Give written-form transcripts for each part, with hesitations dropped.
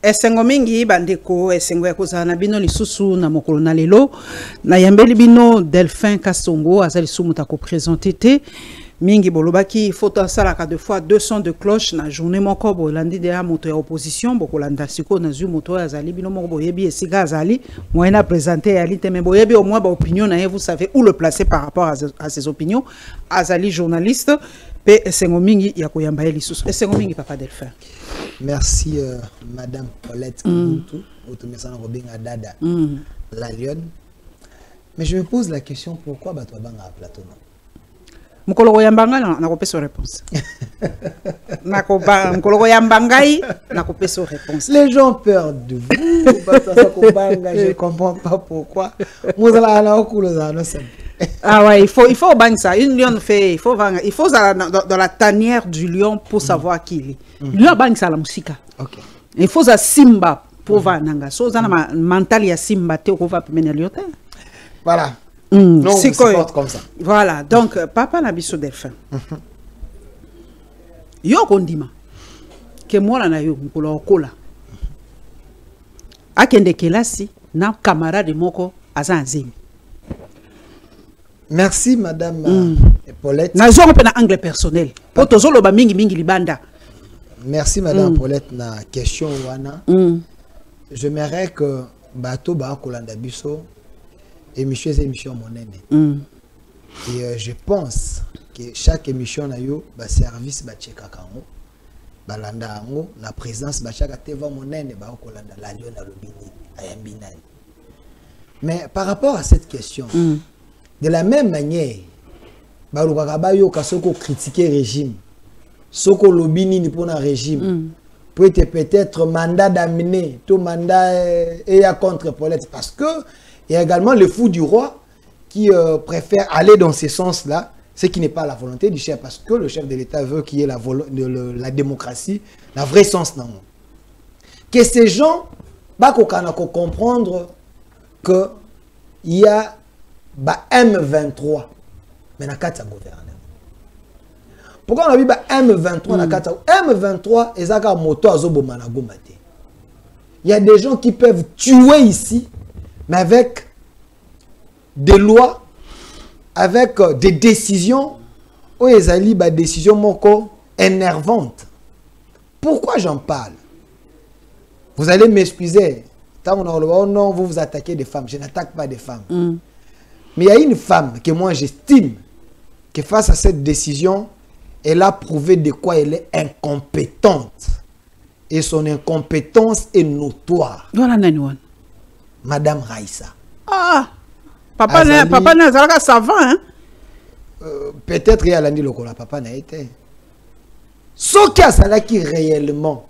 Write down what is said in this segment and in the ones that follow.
esengo mingi bandeko esengo ya kozala na bino lisusu na mokolo na lelo na yambeli bino Delphin Kasongo azali sumuta ko présenter te mingi bolobaki photo asalaka deux fois 200 de cloche na journée moko bolandi de moto ya opposition bokolanda siko na zu moto azali bino moko boyebi esika azali moyena présenter ali te mais boyebi au moins ba opinion na vous savez où le placer par rapport à ses opinions azali journaliste pe esengo mingi ya koyamba lisusu esengo mingi papa Delphin. Merci Madame Paulette Automesana Robin Dada la Lionne. Mais je me pose la question, pourquoi Batouabanga à plateau? Mukolo Yambanga n'a pas sa réponse. Mukolo Yambangai n'a pas sa réponse. Les gens peur de vous. Je ne comprends pas pourquoi. Ah ouais, il faut bannir ça. Une lion fait, il faut dans la tanière du lion pour savoir qui il est. Lion bannir ça la musique. Ok. Il faut ça Simba pour voir nanga. So ça na mental ya Simba te ko va mener lion. Voilà. Non, on se porte comme ça. Voilà. Donc papa na biso Delphin. Yo kondima. Que moi na yo mukolo okola. Akende kelasi na camarade moko azanzemi. Merci Madame Paulette. Na zo na anglais personnel. Poto zo loba mingi libanda. Merci Madame Paulette na question wana. J'aimerais que bateau ba kolanda biso émission monene. Et je pense que chaque émission na yo ba service ba cheka kango. Balanda ngo na présence ba chaka teva monene ba kolanda la lion na lobini ayambinani. Mais par rapport à cette question, de la même manière, Bayo Kasoko critiquer le régime, Soko Lobini ni pour un régime, peut-être mandat d'amener, tout mandat et à contre Paulette, parce que il y a également le fou du roi qui préfère aller dans ce sens-là, ce qui n'est pas la volonté du chef, parce que le chef de l'État veut qu'il y ait la démocratie, la vraie sens dans que ces gens, comprendre que il y a M23 mais na kati ya gouvernement. Pourquoi on a vu M23 na kati M23 ezaka moto azoboma na goma te. Il y a des gens qui peuvent tuer ici mais avec des lois, avec des décisions ou ezali ba décision moko énervante. Pourquoi j'en parle? Vous allez m'excuser. Oh non, vous vous attaquez des femmes. Je n'attaque pas des femmes. Mais il y a une femme que moi j'estime que face à cette décision, elle a prouvé de quoi elle est incompétente. Et son incompétence est notoire. Madame Raïssa. Ah, papa n'a pas savant, hein? Peut-être il y a l'année lokola, papa n'a été. Ce qui a ça qui réellement,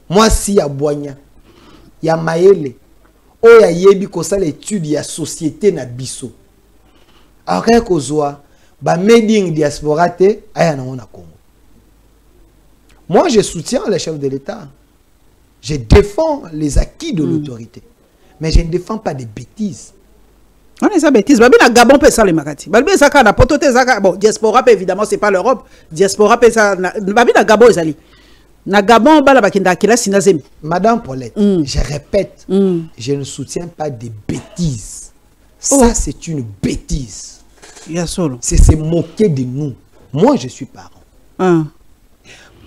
moi si à Boigna, il y a Maëlle, oh ya yebi kosa l'étude ya société na biso. Après kozwa ba meding diaspora te aya na ona Congo. Moi je soutiens les chefs de l'État. Je défends les acquis de l'autorité. Mais je ne défends pas des bêtises. On est ça bêtise. Babi na Gabon peut ça les makati. Babi ça ka na potote zaka bon diaspora évidemment c'est pas l'Europe. Diaspora peut ça babi na Gabon ezali. Na Gabon bala bakinda kila sinazemi. Madame Paulette, je répète, je ne soutiens pas des bêtises. Ça c'est une bêtise. C'est se moquer de nous. Moi je suis parent.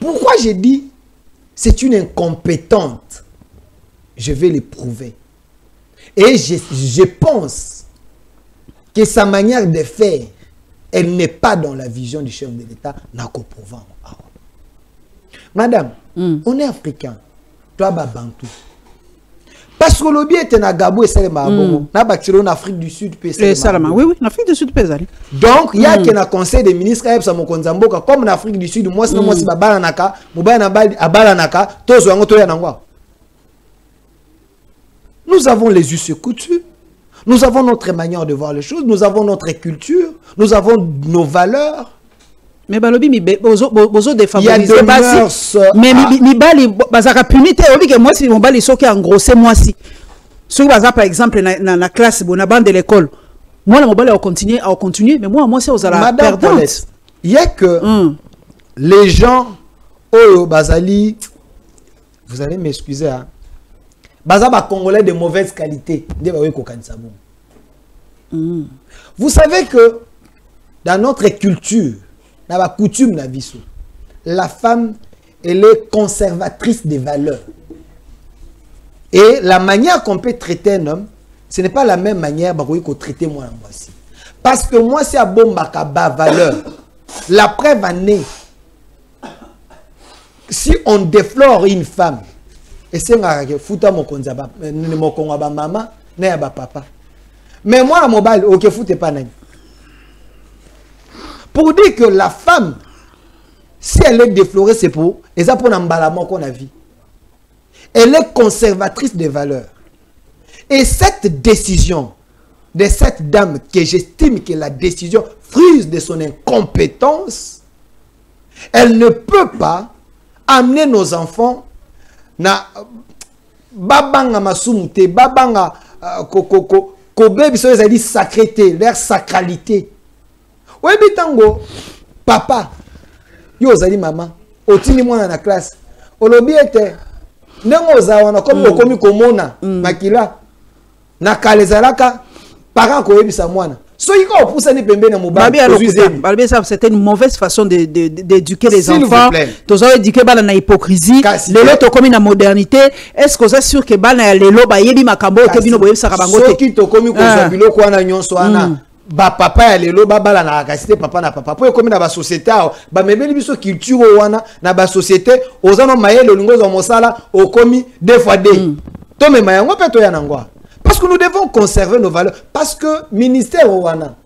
Pourquoi j'ai dit c'est une incompétente? Je vais le prouver. Et je pense que sa manière de faire, elle n'est pas dans la vision du chef de l'État. Madame, on est africain. Toi, Bantou. Parce que le bien était na Gabo et Salema. Na bâtiment en Afrique du Sud. Oui, en Afrique du Sud. Donc, il y a un conseil des ministres comme en Afrique du Sud. Moi, c'est Babalanaka, Abalanaka, nous avons les us et coutumes. Nous avons notre manière de voir les choses. Nous avons notre culture. Nous avons nos valeurs. Mais balobi mi bozo défavoriser basi mais mi bali bazaka punité obi que moi si mon bali soki engrossé moi si ceux baza par exemple na classe bona bande de l'école moi la mon bali a continuer mais moi c'est aux ala perdante. Il y a que les gens au bazali vous allez m'excuser, hein. Bazaba Congolais de mauvaise qualité. Vous savez que dans notre culture, dans la coutume, la femme, elle est conservatrice des valeurs. Et la manière qu'on peut traiter un homme, ce n'est pas la même manière qu'on traiter moi. Parce que moi, c'est à bon bakaba valeur. La preuve en est, si on déflore une femme, et c'est un fouta mon konzaba, mon kongaba maman, ne ba papa. Mais moi, à mobile, ok, foutez pas naïf. Pour dire que la femme, si elle est déflorée, c'est pour, et ça pour l'emballement qu'on a vu. Elle est conservatrice des valeurs. Et cette décision de cette dame, que j'estime que la décision fruit de son incompétence, elle ne peut pas amener nos enfants na babanga masumute, babanga kobe biso ezali sacreté, leur sacralité. Oui, bitango, papa, yo ozali maman, otini mwana na classe, olobi ete, ndenge ozawana comme okomi komona makila, na kalezalaka, parent koyebisa mwana. C'était une mauvaise façon d'éduquer les enfants. Tu as éduqué dans l'hypocrisie. Les comme la modernité. Est-ce que vous êtes sûr que les lots bayebi makambo te bino boyebi sakabangote? Qui to komi ko zabilo ko na nyonso ana. Ba papa ya lelo ba bala na kasite papa na papa. Po komi na ba société ba mebeli biso culture wana na ba société ozano mayele lingo zo mosala o komi 2 fois 2. To me mayango pe to ya nangwa. Parce que nous devons conserver nos valeurs. Parce que le ministère Owana,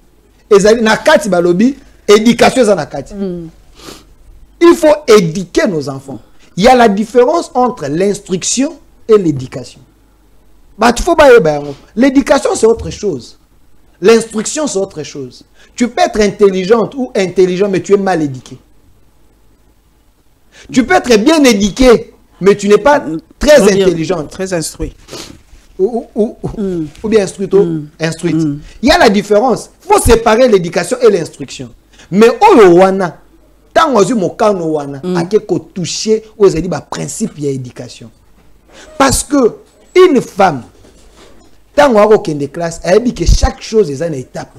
éducation, il faut éduquer nos enfants. Il y a la différence entre l'instruction et l'éducation. L'éducation, c'est autre chose. L'instruction, c'est autre chose. Tu peux être intelligente ou intelligent, mais tu es mal éduqué. Tu peux être bien éduqué, mais tu n'es pas très intelligente. Très instruit. Ou bien instruite. Il y a la différence. Il faut séparer l'éducation et l'instruction. Mais Wana, tant que vous Wana, à toucher aux principes de l'éducation. Parce que une femme, tant que vous classe, elle dit que chaque chose est une étape.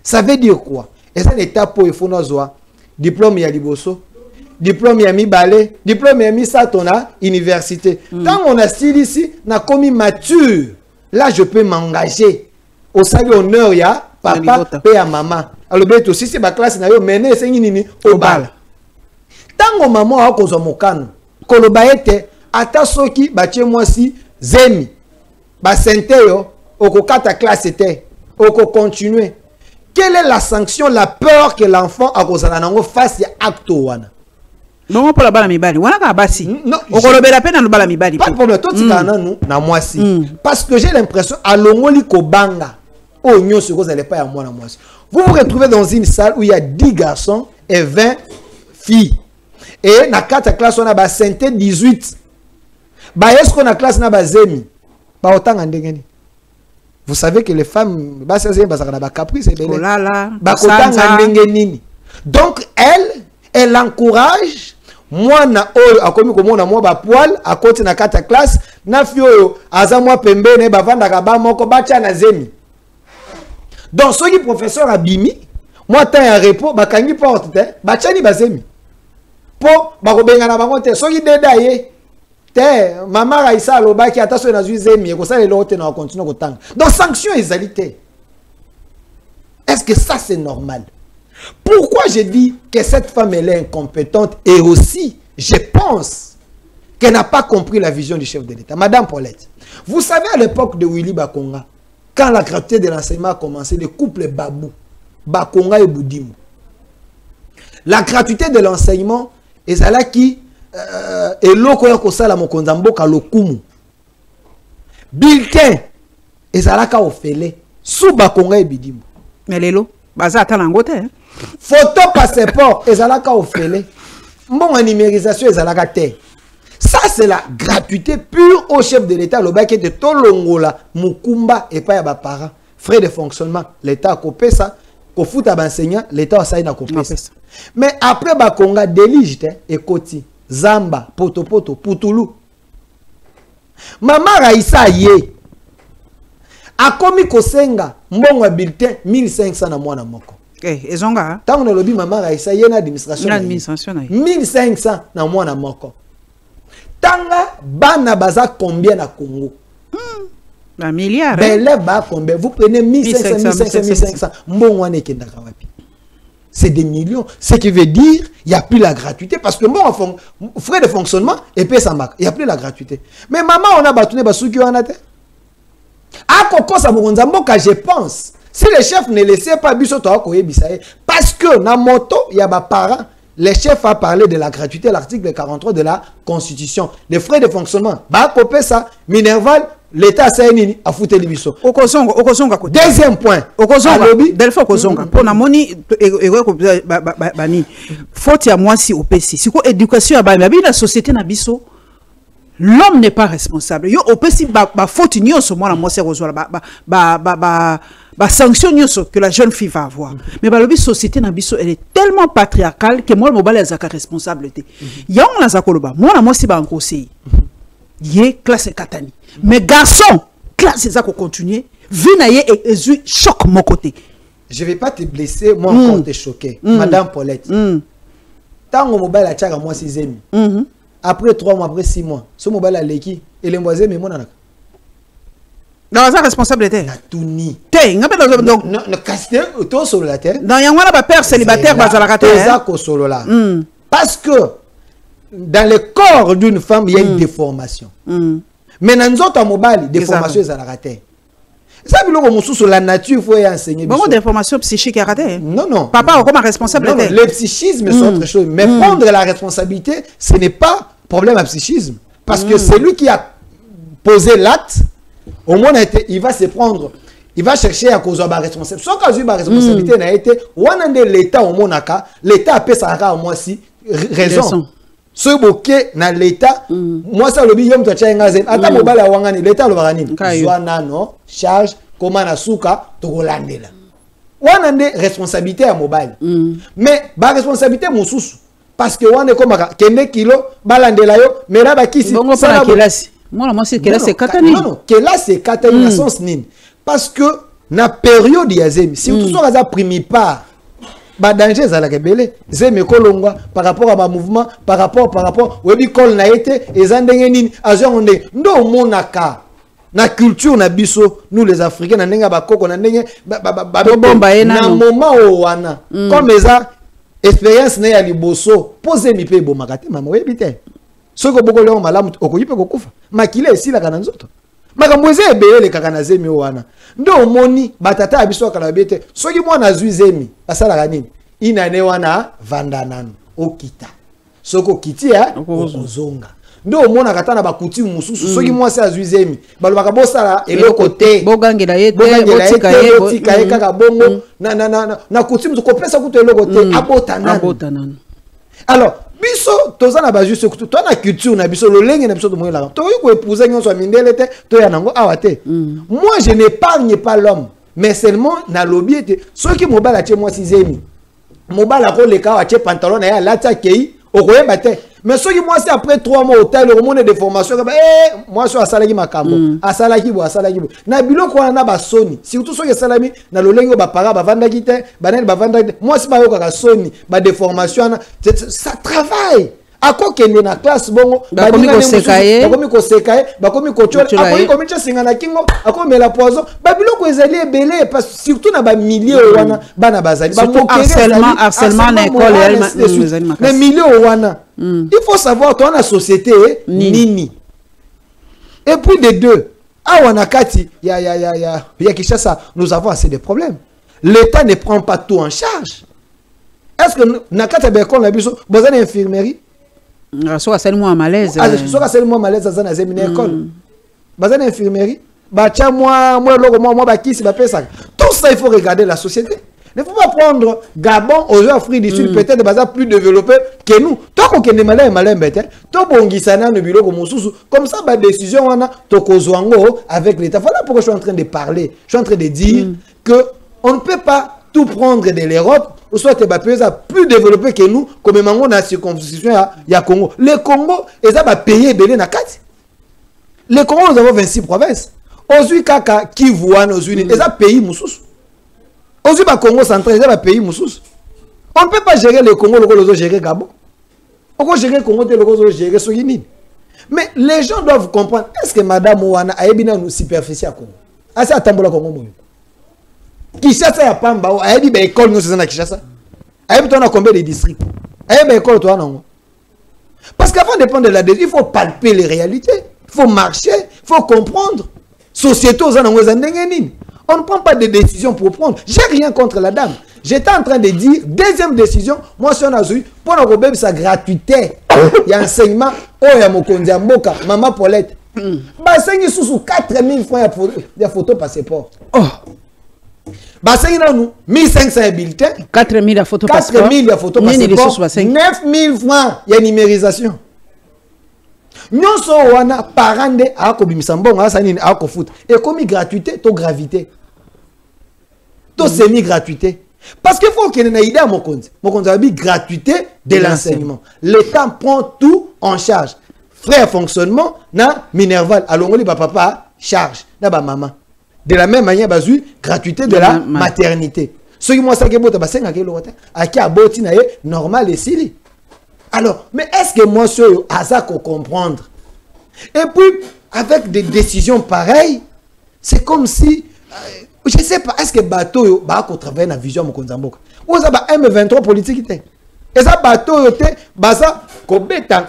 Ça veut dire quoi? C'est une étape pour il faut nous diplôme ya liboso. Diplôme yami balé, diplôme yami satona université. Quand on a style ici, na commis mature. Là je peux m'engager au salut honneur ya papa et à maman. Alors ben aussi c'est ma classe na yo mené c'est nini au bal. Tant que maman a cause mokano, kolobaete ata soki batie moi si zemi. Ba sente yo oko kata classe était, oko continuer. Quelle est la sanction, la peur que l'enfant a cause nango face à acte wana? Non, pour la balle mibali. On a bassi. Non, on a la peine à la balle mibali. Pas de problème. Toi, tu as na moi si. Parce que j'ai l'impression à l'ongoli kobanga. Oh, nyo se cause elle est pas à moi na moi. Vous vous retrouvez dans une salle où il y a 10 garçons et 20 filles. Et na 4 classes on a ba santé 18. Ba est-ce qu'on a classe na ba zemi. Ba autant ndengeni. Vous savez que les femmes ba ça na ba caprice et oh là là. Ba autant ndengeni. Donc elle encourage moi na oyo akomi komona moi ba poil à côté na 4 classe na fio aza moi pembene ba vanda ka ba moko ba tia na zemi. Donc soki professeur abimi moi temps ya repos ba kangi porte te ba tia ni ba zemi. Po ba ko benga na bango te soki deda ye te mama Raisa lobaki ata so na zui zemi ko sala lote na continue ko tanga. Donc sanction égalité. Est-ce que ça c'est normal? Pourquoi je dis que cette femme elle est incompétente et aussi, je pense qu'elle n'a pas compris la vision du chef de l'État. Madame Paulette, vous savez à l'époque de Willy Bakonga, quand la gratuité de l'enseignement a commencé, le couple Babou, Bakonga et Boudimu. La gratuité de l'enseignement, et ça là qui est l'okoya kosala mokonzambo ka lokumu. Bulletin, et ça là ka ofele, sous Bakonga et Boudimu. Mais l'élo, baza atalangote, hein? Photo passeport ezalaka ofele mbongo numérisation ezalaka te. Ça c'est la gratuité pure au chef de l'État le bac de tolongola mukumba et pas ya ba parents frais de fonctionnement l'État a copé ça ko futa ba enseignant l'État a ça na copé ça. Mais après Bakonga délige et koti Zamba, Potopoto, Putulu. Maman Raissa ye. A komi kosenga mbongo bulletin 1500 na mwana moko. Ezonga. Tant on lobby maman Raissa ye na administration. 1500 na mwana moko. Tanga bana baza combien na Congo? Un milliard. Belle ba combien? Vous prenez 1500. Mbongo ane kendaka wapi? C'est des millions. Ce qui veut dire il n'y a plus la gratuité. Parce que bon, frais de fonctionnement, et puis ça marque. Il n'y a plus la gratuité. Mais maman, on a battu les basous qui ont été. Ah, Koko, ça je pense. Si les chefs ne laissaient pas parce que dans moto, il y a des parents. Les chefs a parlé de la gratuité, l'article 43 de la Constitution. Les frais de fonctionnement. Bah, copé ça, Minerval. L'État a foutu les bisous. Deuxième point. Delpha Kozonga. Pour la moni, faute à moi si au PC. Si quoi éducation à la société na biso, l'homme n'est pas responsable. Yo au PC ba faute nyo so moi la moi c'est rezola ba sanction nyo que la jeune fille va avoir. Mais la société na biso elle est tellement patriarcale que moi le mobile est responsabilité. Ya on la zakoloba. Moi la moi c'est ba en conseil. Yé classe katani. Mais garçon, classe ça qu'on continue. Vu naïe et choc mon côté. Je vais pas te blesser, moi encore te choquer. Madame Paulette. Tant que mobile a tchaka moi 6 ans. Après 3 mois, après 6 mois, ce mobile a l'équipe et les voisins mais moi nana. Dans sa responsabilité. Na touni. Té, ngapé donc non casté to solo la terre. Dans yangwana ba père célibataire bazala kate. Ça ko solo là. Parce que dans le corps d'une femme, il y a une déformation. Mais dans nous autres mobile, déformation est à la raté. Ça veut dire que la nature, il faut y enseigner. Bon, déformation psychique à raté. Non, non. Papa, comment responsable? Non, le psychisme, c'est autre chose. Mais prendre la responsabilité, ce n'est pas problème à psychisme. Parce que c'est lui qui a posé l'acte, au moins, il va se prendre. Il va chercher à cause de la responsabilité. Sans cas où la responsabilité n'a été, l'État au Monaka, l'État a fait ça au moins si raison. Ce bouquet dans l'État, moi ça le biom to tchenga zen. Ata mobile wangani l'État le barani. Zwana no charge comment na souka to kolandela. Wanande responsabilité à mobile. Mais ba responsabilité mususu parce que wane comme kende kilo balandela yo mais là ba kisi ça kelasi. Moi c'est kelasi katani. Non, kelasi katani na sens nini. Parce que na période yazemi si tout ça za primi pas ba danger za la rebelle zeme kolongwa par rapport à ma mouvement par rapport webi kol na été ezandenge nini azonde ndo monaka na culture na biso nous les africains na ndenga bakoko na ndenge na moment o wana comme eza expérience na ya liboso poser mi pe bo makate mama webi te soko boko leo malamu okoyipe kokufa makile esila kana nzoto makamweze ebele kaka na zemi wana ndo moni batata abiso kala bete soki mwana zwi zemi asala kanini inane wana vandanano okita soko kitia okozonga ndo mona katana bakuti mususu soki mwasi azwi zemi balobaka bosala eloko te bogangela yete botika ye kaka bongo na kuti mutu kopesa kutu eloko te abotanano alors biso tozana ba juste kutu to na culture na biso lolenge na biso to moyela to ko épouser nyonso mindele te to ya nango awate moi je n'épargne pas l'homme mais seulement na lobby était ceux qui mobile chez moi 6e mobile ko le ka ache pantalon na ya lata kei okoyeba te mais ceux qui moi c'est après 3 mois au tel le monde de formation moi so asalaki makambo asalaki bo na biloko na ba soni surtout ceux qui salami na lolenge ba para ba vandaki te banel ba vandaki moi si ba yoka soni ba de formation ça travaille ako kende na classe bongo bakomi ko sekaye bakomi ko chola akomi komi tsinga na kingo akomi la poison ba biloko ezali ebele parce surtout na ba milieu wana bana bazali ba harcèlement na école na milieu wana il faut savoir toi na société nini et puis de deux awana kati ya Kinshasa nous avons assez de problèmes. L'État ne prend pas tout en charge. Est-ce que na kati ba école na biso bazana infirmerie soit seulement malaise soit seulement malaise dans la séminaire école bazana infirmerie bacha moi bakisi ba pesa tout ça il faut regarder la société. Il ne faut pas prendre Gabon aux Afrique du Sud peut-être bazar plus développé que nous tant qu'on est malin bête to bongisana no biloko mosusu comme ça ba décision wana to kozwango avec l'État. Voilà pourquoi je suis en train de parler, je suis en train de dire que on ne peut pas tout prendre de l'Europe ou soit les pays plus développés que nous, comme on a la circonscription ya Congo. Le Congo, ils ont payé belé na kati. Le Congo, nous avons 26 provinces. Aujourd'hui, Kaka, Kivu, aujourd'hui, ils ont payé Moussous. Aujourd'hui, le Congo central, ils ont payé Moussous. On ne peut pas gérer le Congo, le gérer Gabon. On peut gérer le Congo, le gérer Soginine. Mais les gens doivent comprendre, est-ce que Madame Ouana a une superficie à Congo? Est-ce que Tambola Congo? Kishasa ya Pamba, a une école, nous sommes à Kishasa. A une combien de districts? A une école, toi, non? Parce qu'avant de prendre de la décision, il faut palper les réalités. Il faut marcher, il faut comprendre. Société aux années, on ne prend pas de décision pour prendre. J'ai rien contre la dame. J'étais en train de dire, deuxième décision, moi je suis en Azuri, pour la robebe sa gratuité. Il y a enseignement, oh il y a Mokondia Mboka, Maman Paulette. Bassengi sous 4000 francs de photo passeport. Oh. Bassengi nous 1500 bulletins. 4000 de photo passeport. 4000 de photo passeport. 9000 francs il y a numérisation. Nous sommes parents de Akobimsambon, Akofoot. Et comme gratuité, to gravité. To semi-gratuité. Parce qu'il faut qu'il y ait une idée à mon compte. Mon compte a dit gratuité de l'enseignement. L'État prend tout en charge. Frais de fonctionnement, na Minerval. Alors on dit papa charge. Na ba maman. De la même manière, bazu gratuité de la maternité. Ce qui moi ça que bota basenga ke lokote. Aki aboti na normal et sili. Alors, mais est-ce que moi je asa ko comprendre? Et puis avec des décisions pareilles, c'est comme si je ne sais pas, est-ce que bateau va travailler dans la vision de Mokonzamboka? Ou ça va M23 politique? Et ça bateau yote, basa kobeta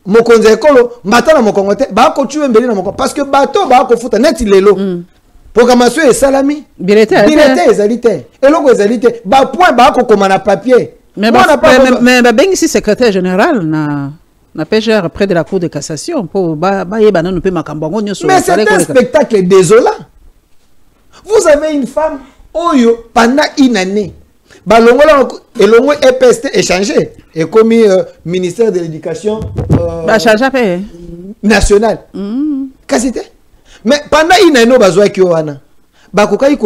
Mokonzekolo, matana Mokongote, ba ko tuer mbeli na Moko parce que bateau ba ko futa net lelo. Programmation et salami. Bilete ezalité. Et logo ezalité, ba point ba ko komana papier. Mais ben ici secrétaire général na PGR près de la cour de cassation pour ba yebana no pe makambongo nyoso. Mais c'est un spectacle désolant. Vous avez une femme, Oyo, pendant une année. Elongo EPST échangé. Et comme ministère de l'Éducation nationale. Qu'est-ce mais pendant une année, bazoa kioana. Bakoka il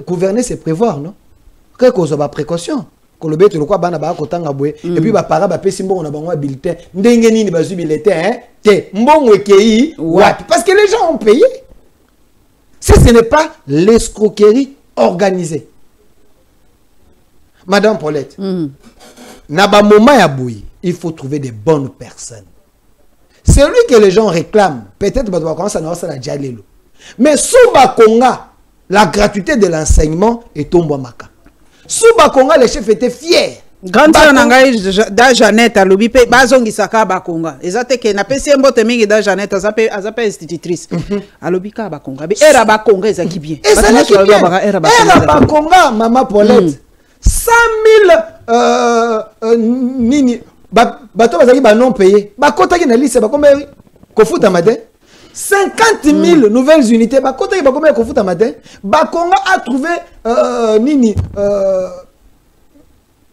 gouverner c'est prévoir, non? Quelque chose précaution. Kolobé tu le quoi bana ba kotanga boye et puis ba para ba pesi mbongo na bango bulletin. Ndenge nini bazu bulletin te mbongo ekei wapi parce que les gens ont payé. Si ce n'est pas l'escroquerie organisée. Madame Paulette, Naba moment ya bouille, il faut trouver des bonnes personnes. C'est lui que les gens réclament. Peut-être que va commencer à nous la dialelo. Mais sous Bakonga, la gratuité de l'enseignement est tombée maka. Sous Bakonga, les chefs étaient fiers. Grande sœur nangai da Jeannette a lobi pe bazongi saka Bakonga. Ezate ke na pesi mbote mingi da Jeannette azape institutrice. A lobi ka Bakonga. Be era Bakonga ezaki bien. Era Bakonga Maman Paulette. 100 000 nini bato bazaki ba non payé. Bakota ki na liste ba combien kofuta matin 50 000 nouvelles unités. Bakota ki ba combien kofuta matin. Bakonga a trouvé nini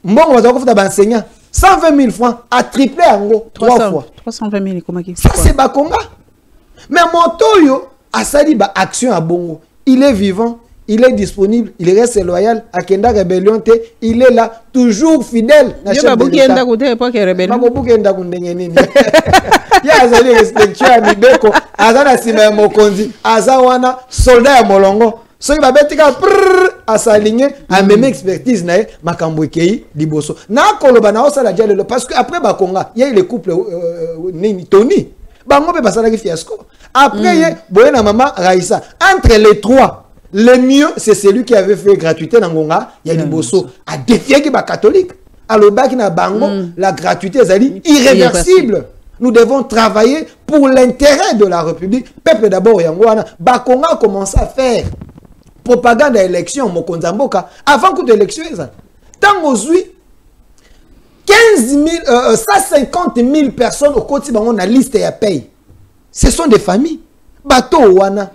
mbongo bazako futa ba enseignant 120 000 francs a triplé en gros 3 fois 320 000 comment qui ça c'est Bakonga. Mais Montoyo a sali ba action à Bongo. Il est vivant, il est disponible, il reste loyal à Kenda Rébellion, il est là toujours fidèle na chef de l'État. Ya azali respectueux à Mibeko, azana sima Mokonzi, azawana soldat ya Molongo. So il va betika à s'aligner à même expertise na makambo ekei liboso. Na koloba na osala dialogue parce que après Bakonga, il y a le couple Nini Tony. Bango pe basala ki fiasco. Après il y a Boyena Mama Raissa. Entre les trois, le mieux c'est celui qui avait fait gratuité na Ngonga, il y a liboso a défier ki ba catholique. Alors baki na bango la gratuité ezali irréversible. Nous devons travailler pour l'intérêt de la République. Peuple d'abord Yangwana, Bakonga a commencé à faire propagande à l'élection Mokonzamboka avant que l'élection tant aujourd'hui 150 000 personnes au quotidien on a liste et à paye. Ce sont des familles. Bateau wana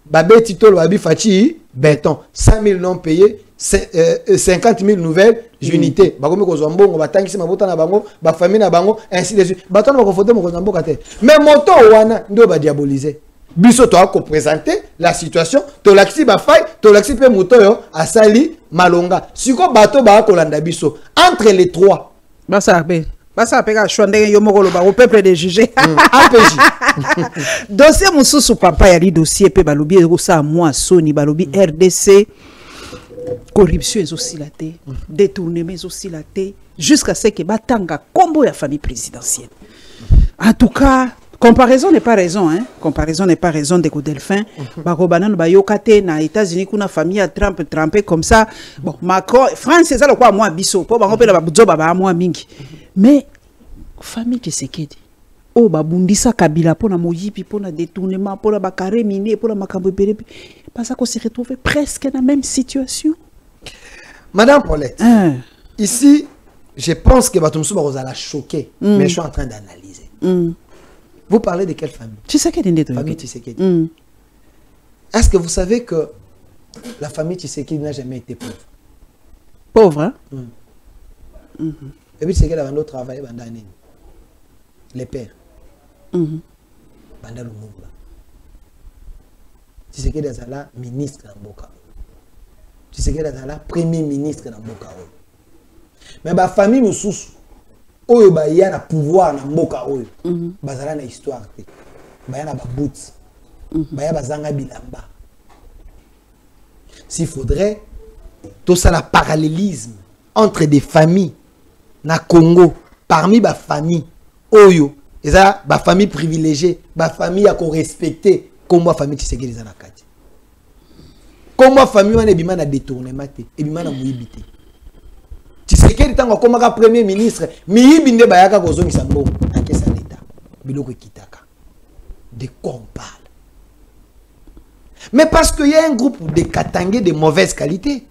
babeti tolo babi fachi béton 100 000 non payés 50 000 nouvelles unités. Bakomi ko zombongo batangisi mabota na bango ba famille na bango ainsi de suite. Bato na ko foto Mokonzamboka te. Mais moto wana ndo ba diaboliser. Biso to a présenter la situation, tolaxi ba fay tolaxi pe motoyo asali malonga siko bato ba kolanda biso entre les trois basa pe ka choix ndenge yo moko loba au peuple de juger dossier mususu papa ya li dossier pe balobi ekosa moi soni balobi RDC corruption ezosilate détournement ezosilate jusqu'à ce que batanga combo ya famille présidentielle. En tout cas, comparaison n'est pas raison, hein. Comparaison n'est pas raison de Delphin. Barobanan bayokate na États-Unis kuna famille à Trump trempé comme ça. Bon, Macron, France c'est ça le quoi moi biso. Po bango pe la babuzo baba moi mingi. Mais famille Tshisekedi. Oh babundisa Kabila pona moyipi pona détournement pona bakare miné pona makambo bele. Parce qu'on se retrouve presque dans la même situation. Madame Paulette. Ici je pense que Batumsou Barozala choqué, mais je suis en train d'analyser. Vous parlez de quelle famille? Tshisekedi. Famille Tshisekedi. Est-ce que vous savez que la famille Tshisekedi n'a jamais été pauvre? Pauvre, hein? Et puis Tshisekedi a travaillé pendant une année. Les pères. Pendant le mouvement. Tshisekedi est ministre dans Boka. Tshisekedi est premier ministre dans Boka. Mais la famille nous sous oyo ba ya na pouvoir na mboka oyo bazala na histoire te ba ya na ba boots ba ya bazanga bilamba. S'il faudrait tout ça la parallélisme entre des familles na Congo parmi ba famille oyo eza ba famille privilégiée ba famille à qu'on respecter comme moi famille Tshisekedi za na kati comme moi famille wana ebima na détournement te ebima na moyibité. Tshisekedi tango komaka premier ministre miyibi nde bayaka kozongisa mbongo akesa l'État biloko kitaka. De quoi on parle? Mais parce qu'il y a un groupe de Katangé de mauvaise qualité.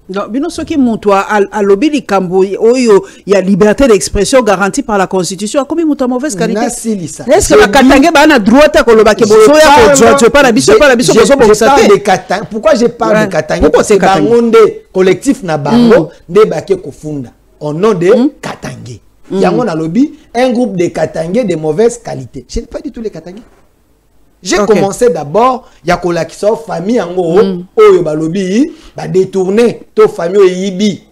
Non, bino soki mutu a lobby likambo oyo ya liberté d'expression garantie par la constitution comme mutu a mauvaise qualité. Est-ce que la Katangé ba na droit ta koloba ke bozo ya ko je pas la biso bozo boksate. Pourquoi je parle de Katangé? Pourquoi c'est Bangonde collectif na bango de baké kofunda au nom de Katangé. Yango na lobby un groupe de Katangé de mauvaise qualité. Je n'ai pas dit tous les Katangé. J'ai commencé d'abord, il y a qui sort famille en gros, oyo balobi, ba détourner to famille yibi.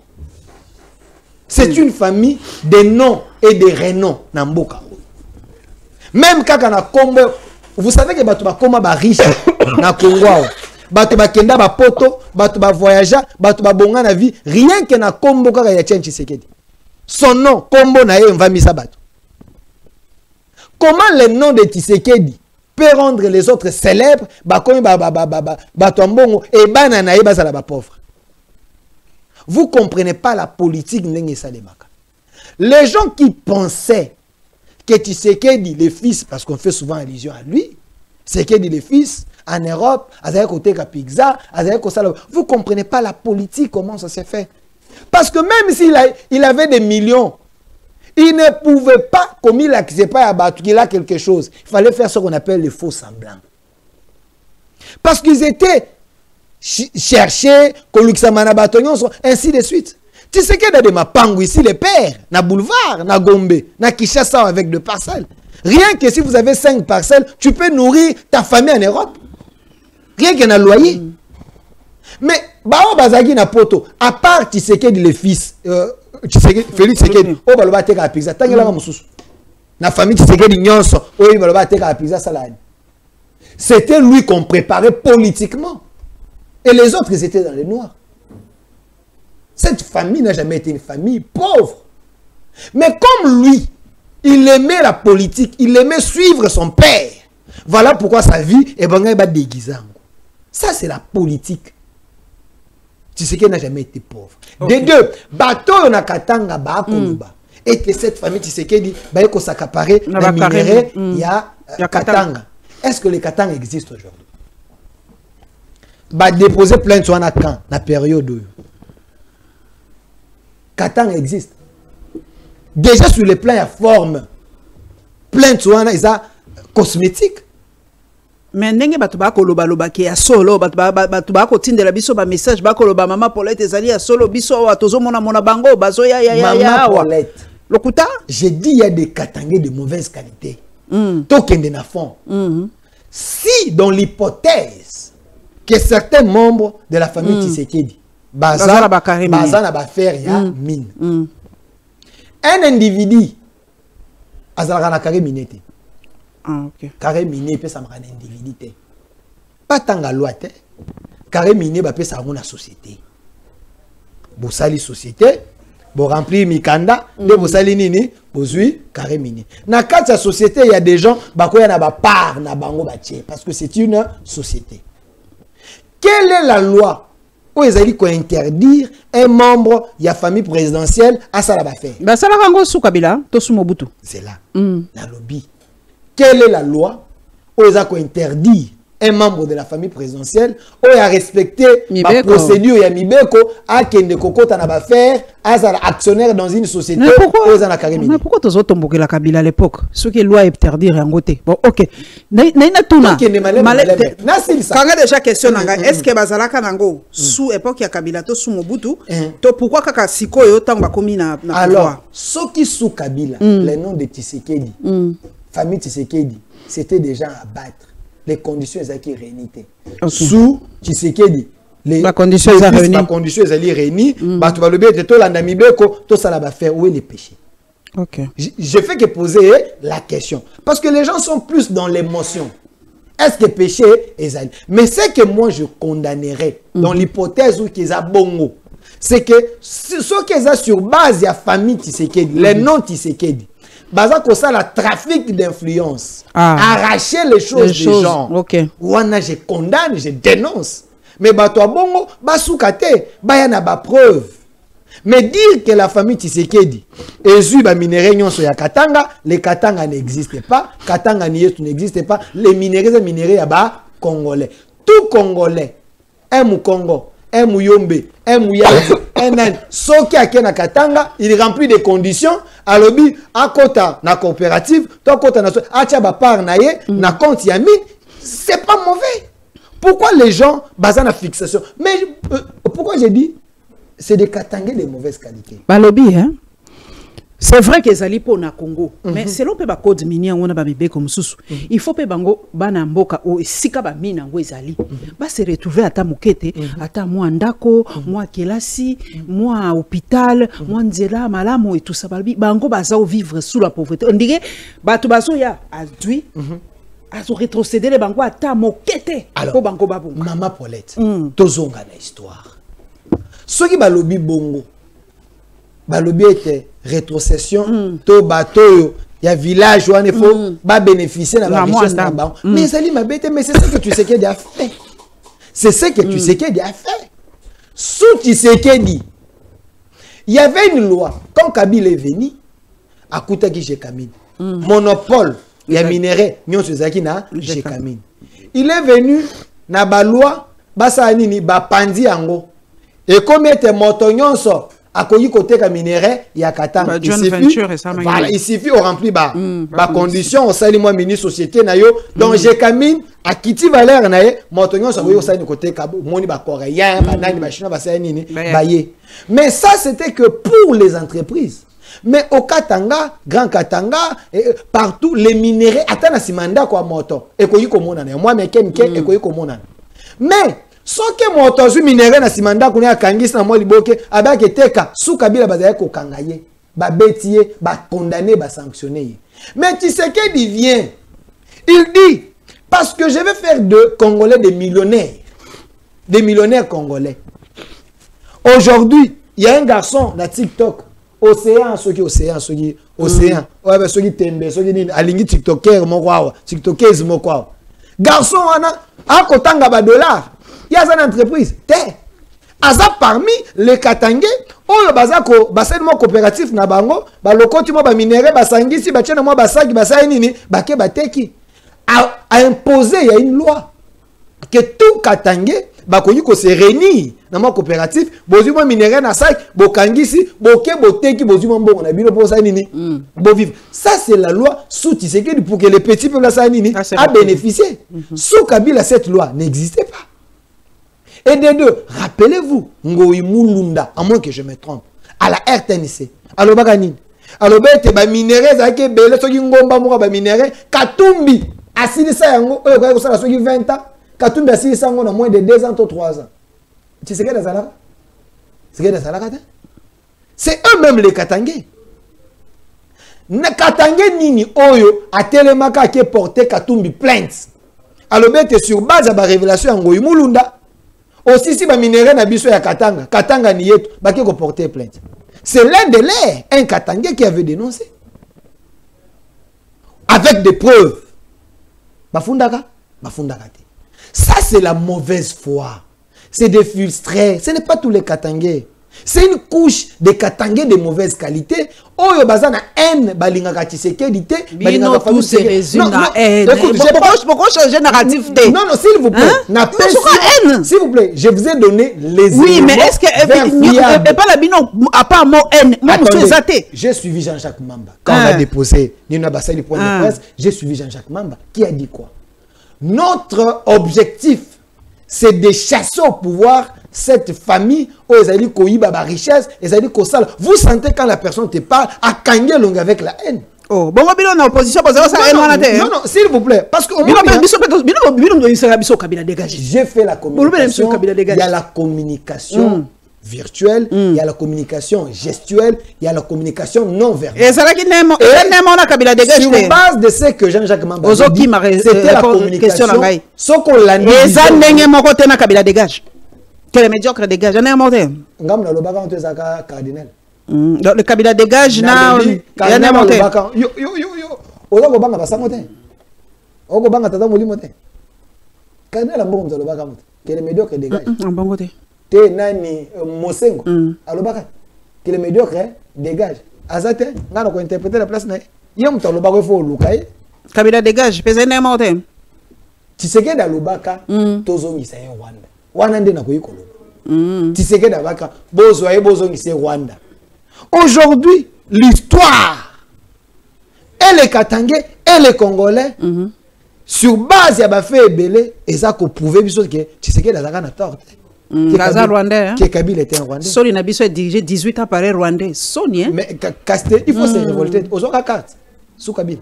C'est une famille de noms et de renoms Namboka. Même quand on a combo, vous savez que batu ba koma ba riche na Congo. Batu ba kenda ba poto, batu ba voyager, batu ba bonga na vie, rien que na combo kaka ya Tshisekedi. Son nom combo na ye mvamisa batu. Comment le nom de Tshisekedi peut rendre les autres célèbres, et bananaï basala ba pauvre. Vous comprenez pas la politique n'engé salemaka. Les gens qui pensaient que Tshisekedi le fils, parce qu'on fait souvent allusion à lui, Tshisekedi le fils en Europe, vous comprenez pas la politique comment ça s'est fait. Parce que même s'il avait des millions, il ne pouvait pas, comme il n'accusait pas à battre qu'il a quelque chose. Il fallait faire ce qu'on appelle les faux semblants. Parce qu'ils étaient cherchés, ainsi de suite. Tu sais qu'il y a des mapangu ici, les pères, na boulevard, na Gombe, na Kinshasa avec 2 parcelles. Rien que si vous avez 5 parcelles, tu peux nourrir ta famille en Europe. Rien qu'un loyer. Mais, bao bazagi na poto, à part tu sais qu'il les fils, Félix Tshisekedi o baloba teka pizza tangela ka mususu na famille Tshisekedi nyonso o baloba teka pizza salade. C'était lui qu'on préparait politiquement et les autres ils étaient dans les noirs. Cette famille n'a jamais été une famille pauvre. Mais comme lui, il aimait la politique, il aimait suivre son père. Voilà pourquoi sa vie est déguisée. Ça c'est la politique. Tshisekedi n'a jamais été pauvre. Des deux, bateau na katanga ba koluba. Et que cette famille Tshisekedi ba ko s'accaparer la minéraux ya katanga. Est-ce que les katanga existent aujourd'hui? Ba déposer plainte sur un camp na période où katanga existe. Déjà sur le plan ya forme. Plainte sur un cosmétique. Mais ndenge batu ba koloba loba ke ya solo batu ba ko tindela biso ba message ba koloba mama Paulette ezali ya solo biso wa tozo mona bango bazo ya Maman Paulette. Lokuta J'ai dit il y a des katangés de mauvaise qualité. Tokende na fond. Si dans l'hypothèse que certains membres de la famille Tshisekedi baza na ba faire ya mine. Un individu azalaka na carré miné te. Ah OK. Carré miné peut ça marana individu te. Pas tanga loi te. Carré miné ba peut ça na société. Bo sali société, bo remplir mikanda, de bo sali nini, bo zui carré miné. Na kati ya société, il y a des gens ba ko ya na ba part na bango ba tie parce que c'est une société. Quelle est la loi où ils allaient interdire un membre de la famille présidentielle à ça la faire? Bah ça la rango sous Kabila, to sous Mobutu. C'est là. La lobby. Quelle est la loi où ils allaient interdire un membre de la famille présidentielle où il a respecté la procédure il y a Mibeko à Kende Kokota na ba faire as actionnaire dans une société où ils allaient carrément. Mais pourquoi tous autres tomboke la Kabila à l'époque? Ce que loi interdire en côté. Bon OK. Naina tuna. Quand déjà question nanga est-ce que bazalaka nango sous époque ya Kabila to sous Mobutu to pourquoi kaka sikoyo tant ba komi na alors ceux qui sous Kabila les noms de Tshisekedi famille Tshisekedi c'était déjà à battre. Les conditions étaient réunies. Sous Tshisekedi, les conditions étaient réunies. Batu balobi te to landa mibeko to sala ba faire où est le péché. OK. Je fais que poser la question parce que les gens sont plus dans l'émotion. Est-ce que péché est allé? Mais ce que moi je condamnerais dans l'hypothèse où qu'ils a bongo, c'est que ceux qui sont sur base de la famille Tshisekedi, les noms Tshisekedi. Baza ko ça la trafic d'influence, arracher les choses des gens. OK. Wana je condamne, je dénonce. Mais bato bongo basukate, baya na ba preuve. Mais dire que la famille Tshisekedi ezui ba minéraux nyonso ya Katanga, les Katanga n'existent pas, Katanga n'existe pas, les minéraux ya ba congolais. Tout congolais aime Congo. Un Mouyombe, un Mouyadi, un Inde, ce qui a na Katanga, il remplit des conditions. À l'objet, à kota na coopérative, à kota na achaba par naie, na compte yami, c'est pas mauvais. Pourquoi les gens basent la fixation? Mais pourquoi j'ai dit c'est des Katangais de mauvaise qualité? Bah lobby hein. C'est vrai que zali po na Congo, mais selon pe ba code minier on a ba bébé comme sous. Il faut pe bango bana mboka o sika ba mina ngo ezali. Ba se retrouver ata mokete, ata moi ndako, moi kelasi, moi hôpital, moi nzela malamo et tout ça balbi bango baza vivre sous la pauvreté. On dirait bato bazo ya adui. Azo rétrocéder les bango ata mokete. Alors bango babongo. Maman Paulette, tozonga na histoire. Ce qui ba lobby bongo. Balobi était rétrocession to bateau il y a village où il faut ba bénéficier de la richesse là bas mais ça li ma bête mais c'est ça que tu sais qu'il a fait c'est ce que tu sais qu'il a fait sous tu sais qu'il dit il y avait une loi quand Kabila est venu à Koutaki Jekamine monopole il y a minéraux nyonso zaki na Jekamine il est venu na ba loi basa nini ba pandi yango et comme était moto à côté de minéraux, il y a Katanga. Il suffit de remplir les conditions au sein de la mini-société. Donc, j'ai camine à Kiti Valère, montonyon ça au sein de côté moni ba coréen, banani ba chinois, ba nini, baye. Mais ça c'était que pour les entreprises. Mais au Katanga, Grand Katanga, partout les minéraux attendent à simanda quoi moto. Et koyi komona na moi mais kemke et koyi komona. Mais ce que motozu minéraux na simanda kuna kangisi na moi liboke abaki teka sous Kabila bazaya ko kangaye, ba betier, ba condamner, ba sanctionner. Mais tu sais qu'il vient. Il dit parce que je vais faire de Congolais des millionnaires congolais. Aujourd'hui, il y a un garçon dans TikTok, Océan. Ouais, ben ceux qui t'aiment, ceux qui alingi TikToker, mon quoi, TikTokers, mon quoi. Garçon, à kotanga ba dollar. Il y a une entreprise. Aza parmi les Katangais, oyo bazako baselmo coopératif na bango, ba lokoti mo ba minéraux ba sangisi ba tchena mo ba saki ba sa nini, ba ke ba teki. A imposé, il y a une loi que tout Katangais ba koyi ko se réunir dans ma coopérative, bozu mo minéraux na sac, bo kangisi, bo ke bo teki bozu mo mbongo na bino po sa nini, bo vivre. Ça c'est la loi sous Tshisekedi pour que les petits peuples la sa nini a bénéficié. Sous Kabila cette loi n'existait pas. Et des deux, rappelez-vous, Ngoï Moulunda, à moins que je me trompe, à la RTNC, à l'Obaganine, à l'Obete, ba minéraux, zake bele, soki ngomba moura ba minéraux, Katumbi, asini sa yango, ça la soki 20 ans, Katumbi assis sango na moins de 2 ans ou 3 ans. Tu sais que des alaka? C'est que des alaka? C'est eux-mêmes les Katangais. Na Katangais nini oyo a telemaka qui porté Katumbi plainte. Alors bien sur base de la révélation en Goyi Mulunda. Aussi si ba minéré na biso ya Katanga, Katanga ni yetu, ba qui porté plainte. C'est l'un de l'air, un Katangais qui avait dénoncé. Avec des preuves. Bafundaka, bafundaka te. Ça c'est la mauvaise foi. C'est des frustrés. Ce n'est pas tous les Katangais. C'est une couche de Katangais de mauvaise qualité. Oyo bazana haine balingaka Tshisekedi te. Bino tout se résume à haine. Écoute, pourquoi changer narratif? Non, s'il vous plaît. Haine. S'il vous plaît, je vous ai donné les oui, mais est-ce que et pas la bino à part mot haine, j'ai suivi Jean-Jacques Mamba. Quand on a déposé Nina Bassali point de presse, j'ai suivi Jean-Jacques Mamba qui a dit quoi? Notre objectif, c'est de chasser au pouvoir cette famille où ils allaient koyiba ba richesse, ils allaient kosala. Vous sentez quand la personne te parle à kange longue avec la haine. Oh, bon, on a opposition parce que ça haine on a non, non, s'il vous plaît, parce que j'ai fait la communication. Il y a la communication virtuelle, il y a la communication gestuelle, il y a la communication non verbale. Et ça là qui n'aime dégage. Sur base de ce que Jean-Jacques Mamba a dit, c'était la communication. Ce qu'on l'a dit. Et ça n'est mon côté na Kabila dégage. Que les médiocres dégagent, j'en ai monté. Ngam na lobaka on te zaka cardinal. Le Kabila dégage na j'en ai monté. Yo. Oza ko banga basango te. Oko banga tata molimo te. Cardinal mbongo mzo lobaka moto. Que les médiocres dégagent. Mbongo te. Te nani Mosengo. Alobaka. Que les médiocres dégagent. Azate ngana ko interpréter la place na. Yo mto lobaka fo lukai. Kabila dégage, pesa na monté. Tshisekedi alobaka tozongisa ye Rwanda. Wana nde na koyiko loba. Tshisekedi abaka bozongisa Rwanda. Aujourd'hui, l'histoire et les Katangais et les Congolais sur base ya ba fait ebele eza ko prouver biso que Tshisekedi azaka na tort. Kaza Rwandais. Que Kabila était un Rwandais. Soli na biso dirigé 18 ans par un Rwandais. Soni hein. Mais Casté, il faut se révolter. Ozoka carte sous Kabila.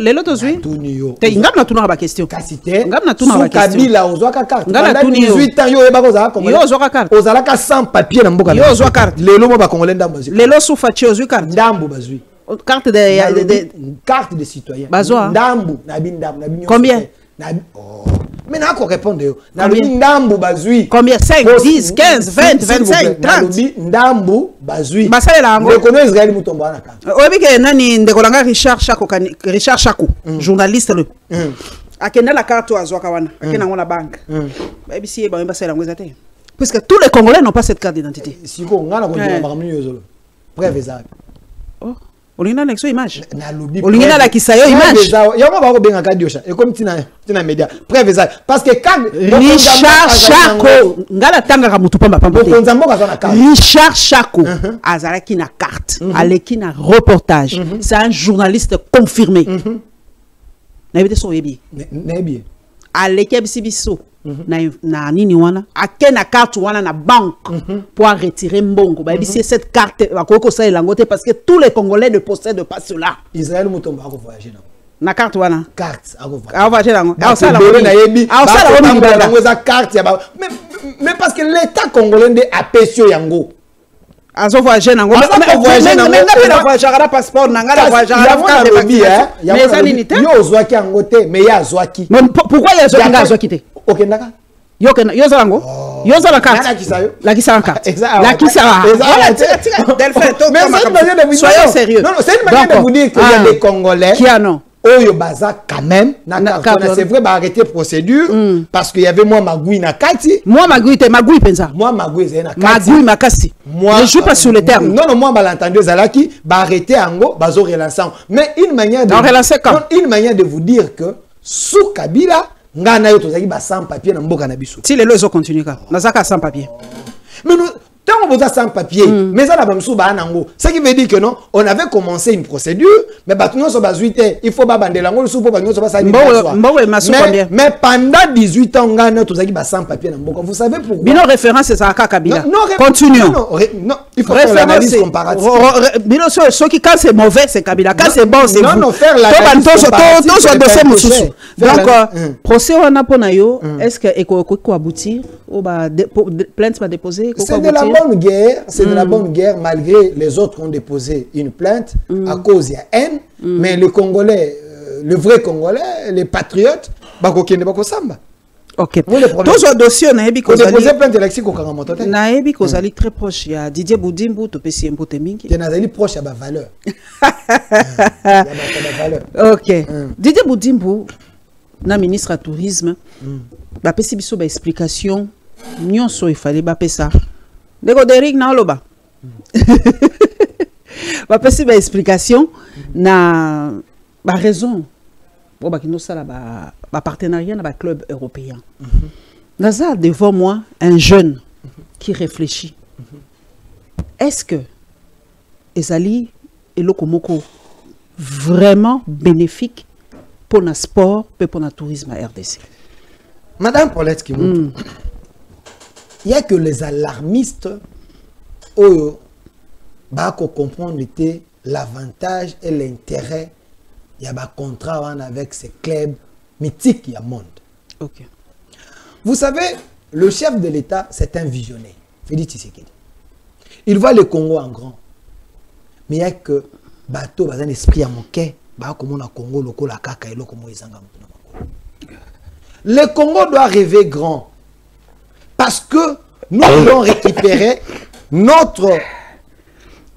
Les lotos oui. Te ngam na tuna ba question. Kasite. Ngam na tuna ba question. Kabila ozoka carte. Ngam na tuna 18 ans yo eba koza comme. Yo ozoka carte. Ozala ka sans papier na mboka. Yo ozoka carte. Lelo mo ba congolais ndambo bazui. Lelo soufa chiozu carte. Ndambo bazui. Carte de carte de citoyen. Ndambo na bindambo na binyo. Combien? Mais n'a quoi répondre yo. Na ndambo bazui. Combien? 5, 10, 15, 20, 25, 30. Ndambo bazui. Basala lango. Reconnaît Israël mutombo na carte. Obi ke nani ndekolanga Richard Chakou, journaliste le. Akenda la carte azwaka wana. Akena ngona banque. Ba bisi ba basala lango ezate. Parce que tous les Congolais n'ont pas cette carte d'identité. Siko ngana ko ndima makamuni yozolo. Preuve ça. Oh. Olingina na image. Olingina la kisayo image. Yama ba ko benga kadiosha. Et comme tina média. Preuve ça. Parce que quand Richard Chakou ngala tanga ka mutu pamba pamba. Richard Chakou azalaki na carte, aleki na reportage. C'est un journaliste confirmé. Naibete so yebi. Naibie. Aleki biso. Na nini wana akena carte wana na banque pour retirer mbongo ba bisi cette carte bakoko ça elangote parce que tous les Congolais ne possèdent pas cela. Israël mutomba ko voyager na carte wana carte a voyager lango ça na yebi ça carte mais parce que l'état congolais a pêché yango azo voyager nango mais voyager na passeport nanga la voyager mais ça nini te yo zwaki yango te mais ya zwaki pourquoi ya zwaki nga zwaki te okendaka yo zalango yo zala carte la kisa carte la kisa Delphin soyons sérieux non c'est une manière de vous dire qu'il y a des Congolais qui non Oyo baza quand même c'est vrai bah arrêter procédure parce qu'il y avait moi Magui na kati moi Magui te Magui penza moi Magui c'est na kati Magui makasi moi je joue pas sur le terme non moi malentendu zalaki bah arrêter ango bazo relancer mais une manière de relancer quand une manière de vous dire que sous Kabila ngana yo tozaki ba sans papier na mboka na biso si les lois continuent ka nazaka sans papier mais nous Tant on vous a sans papier, mais ça n'a pas de ce qui veut dire que non, on avait commencé une procédure, mais il faut pas bander la mais pendant 18 ans, on a tous sans papier. Vous savez pourquoi? Bino référence, c'est ça, Kabila. Continuons. Non, il faut faire l'analyse comparative. Bino, ceux qui, quand c'est mauvais, c'est Kabila. Quand c'est bon, c'est vous. Non, faire l'analyse comparative. Donc, procès on a pour nayo, est-ce que Eko aboutir ou plainte va déposer? C'est de la bonne guerre, c'est de la bonne guerre malgré les autres qui ont déposé une plainte à cause il y a haine, mais le Congolais, le vrai Congolais, les patriotes, bakokende bakosamba. Ok. Tous les dossiers naebi kozali. Déposer plainte Alexis Kokanga naebi kozali très proche ya Didier Boudimbu to pesi impote mingi. Tu nazali proche à ba valeur. Ok. Didier Boudimbu na ministre à tourisme ba pesi biso ba explication nyonso il fallait ba pesa. Ndeko Derrick na loba. Ba pesi ba explication na ba raison pour ba kino sala ba partenariat na ba club européen. Naza devant moi un jeune qui réfléchit. Est-ce que ezali eloko moko vraiment bénéfique pour le sport et pour le tourisme à RDC? Madame Paulette Kimoutou, il n'y a que les alarmistes qui comprennent l'avantage et l'intérêt il y a un contrat avec ces clubs mythiques du monde. Okay. Vous savez, le chef de l'État, c'est un visionnaire. Félix Tshisekedi. Il voit le Congo en grand. Mais il n'y a que bateau, un esprit à mon quai, Congo, le Congo doit rêver grand. Parce que nous devons récupérer notre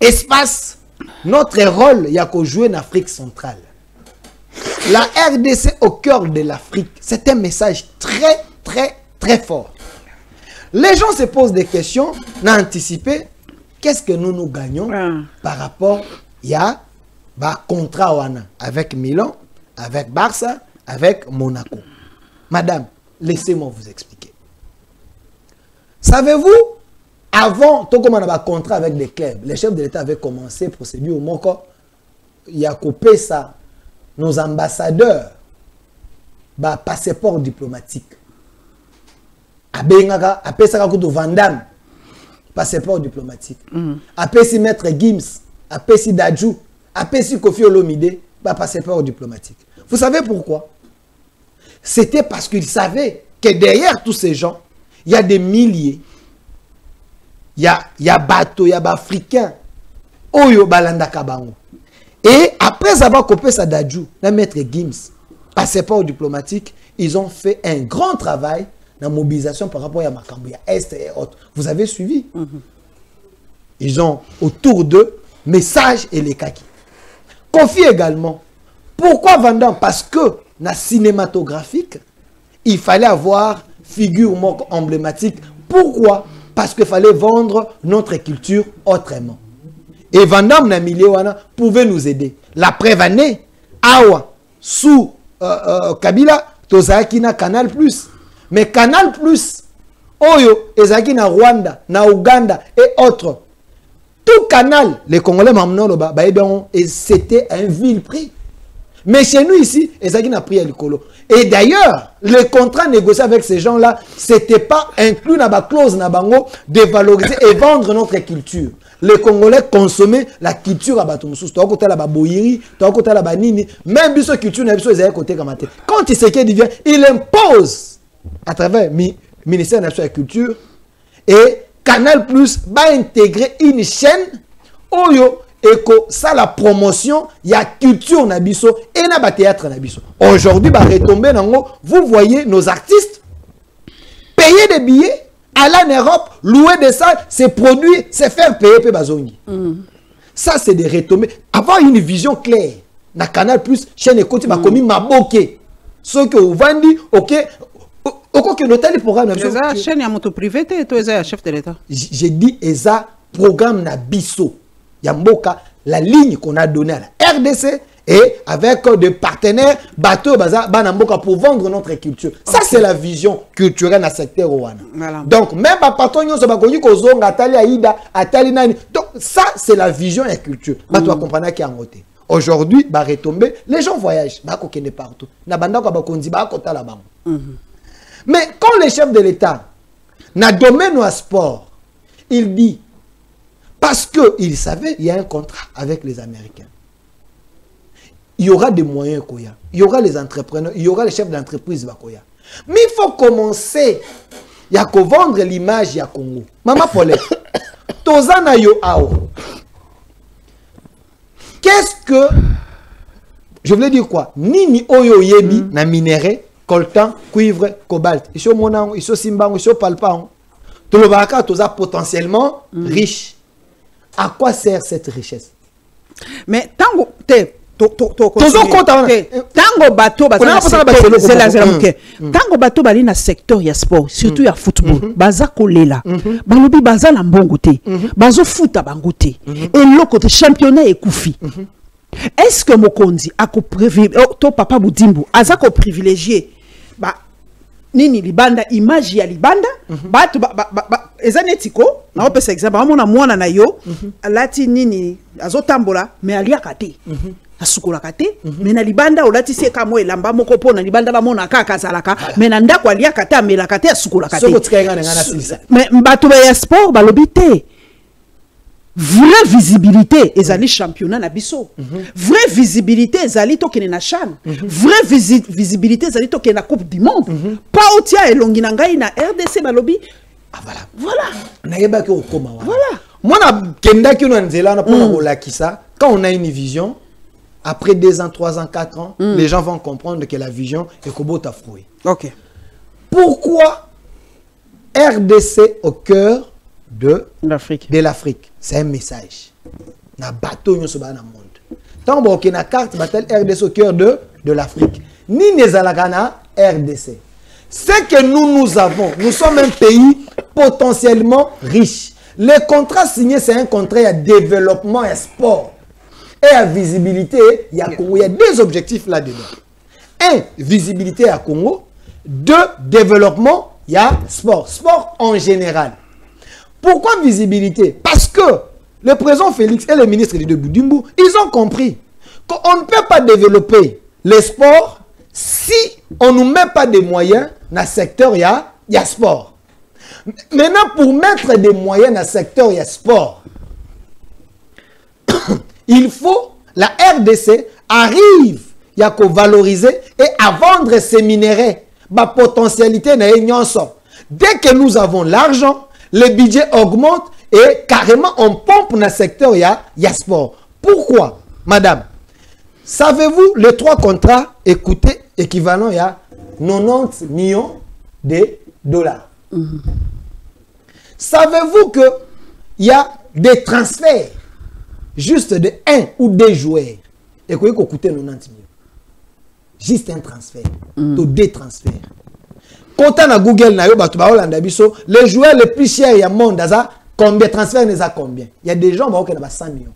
espace, notre rôle, il y a qu'à jouer en Afrique centrale. La RDC au cœur de l'Afrique, c'est un message très, très, très fort. Les gens se posent des questions, on a anticipé, qu'est-ce que nous gagnons par rapport à contrat avec Milan, avec Barça, avec Monaco. Madame, laissez-moi vous expliquer. Savez-vous, avant, tout comme on avait un contrat avec des clubs, les chefs de l'État avaient commencé procédure au Moko, il y a coupé ça, nos ambassadeurs, passeport diplomatique. Après ça, Vandam, passeport diplomatique. Après si Maître Gims, après si Dadjou, après si Kofi Olomide, passeport diplomatique. Vous savez pourquoi? C'était parce qu'ils savaient que derrière tous ces gens, il y a des milliers. Il y a bateaux, il y a africains. Oyo balanda kabango. Et après avoir coupé ça Dadjou, la Maître Gims, passeport diplomatique, ils ont fait un grand travail dans la mobilisation par rapport à Makambouya, Est et autres. Vous avez suivi? Ils ont autour d'eux messages et les kaki. Kofi également. Pourquoi Vandam? Parce que dans la cinématographique, il fallait avoir figure emblématique. Pourquoi? Parce qu'il fallait vendre notre culture autrement. Et Vandam Namiliewana pouvait nous aider. La preuve année, Awa, sous Kabila, Tozaki na Canal Plus. Mais Canal Plus, Oyo, Ezaki na Rwanda, na Ouganda et autres. Tout canal, les Congolais et c'était un vil prix. Mais chez nous ici, Ezaki n'a pris à l'écolo. Et d'ailleurs, le contrat négocié avec ces gens-là, c'était pas inclus dans la clause nabango de valoriser et vendre notre culture. Les Congolais consommaient la culture à Batumoussous. Tu as côté la Boyiri, tu as côté la Banini, même si culture n'a pas côté Kamate. Quand il sait qu'il vient, il impose à travers le ministère de la Culture et Canal Plus va intégrer une chaîne Oyo Eko, ça la promotion, il y a culture nabiso et na théâtre nabiso. Aujourd'hui, retomber dans vous voyez nos artistes payer des billets, aller en Europe, louer des salles, se produire, se faire payer pe bazongi. Ça c'est des retombées. Avoir une vision claire. Na Canal Plus, chaîne écoute ba komi maboke. Ce que vous vendez, OK. Que l'hôtel programme na chaîne ya moto privé to eza chef de l'État. J'ai dit eza programme na biso. Yamboka, la ligne qu'on a donnée à la RDC et avec des partenaires bateau banamboka pour vendre notre culture. Ça c'est la vision culturelle dans le secteur Rwanda. Voilà. Donc même patron nyonso bakonyi kozonga atali aida atali nani. Donc ça c'est la vision et la culture. Bato va comprendre qui a ngoté. Aujourd'hui ba retomber, les gens voyagent, ba kokende partout. Na banda ko bakonzi ba kota la bango. Mais quand le chef de l'État na domaine au sport, il dit parce que il savait il y a un contrat avec les Américains. Il y aura des moyens koya. Il y aura les entrepreneurs, il y aura les chefs d'entreprise bakoya. Mais il faut commencer. Il y a qu'à vendre l'image ya Congo. Maman Paulette, tozana yo ao. Qu'est-ce que je voulais dire quoi? Nini oyo yebi na minerai, coltan, cuivre, cobalt. Iso monango, iso simbango, iso palpang. Tout le baka toza potentiellement riche. À quoi sert cette richesse? Mais tango tango bateau bali na secteur ya sport surtout ya football baza kolela balobi baza na mbongo te bazo futa bango te et loko te championnat ekufi. Est-ce que mokonzi ako privilégier to papa Budimbu aza ko privilégier ba nini libanda image ya libanda bato ezanetiko na opesa exemple amona mwana na yo alati nini azotambola mais aliaka te asukolaka te mais na libanda olati se kamo elamba moko pona libanda bamona kaka zalaka mais na ndako aliaka te amelaka te asukolaka te mais bato ya sport balobi te vraie visibilité ezali championnat na biso vraie visibilité ezali tokene na CHAN vraie visibilité ezali tokene na coupe du monde pas otia elongi na ngai na RDC balobi voilà nayeba ke okoma wana voilà mwana kenda ki na nzela na pona kolakisa quand on a une vision après 2 ans 3 ans 4 ans les gens vont comprendre que la vision est kobota fruit. OK. Pourquoi RDC au cœur de l'Afrique? C'est un message. Na bateau nyo soba na monde. Tant bon que na carte batel RDC au cœur de l'Afrique. Ni nezalakana RDC. C'est que nous avons, nous sommes un pays potentiellement riche. Le contrat signé, c'est un contrat de développement et sport. Et à visibilité, il y a Congo. Il y a 2 objectifs là-dedans. 1, visibilité à Congo. 2, développement, il y a sport. Sport en général. Pourquoi visibilité? Parce que le président Félix et le ministre de Budimbu, ils ont compris qu'on ne peut pas développer les sports si on ne nous met pas des moyens dans le secteur, il y a sport. Maintenant, pour mettre des moyens dans le secteur, il y a sport. Il faut, la RDC arrive à valoriser et à vendre ces minéraux. Ma potentialité n'est pas. Dès que nous avons l'argent, le budget augmente et carrément on pompe dans le secteur, il y a sport. Pourquoi, madame? Savez-vous, les 3 contrats écoutez équivalent il y a 90 millions de dollars. Savez-vous que il y a des transferts juste de 1 ou 2 joueurs et qu'on coûte 90 millions. Juste un transfert, ou 2 transferts. Quand on a Google, les joueurs les plus chers du monde, combien de transferts ils ont combien? Il y a des gens qui ont 100 millions.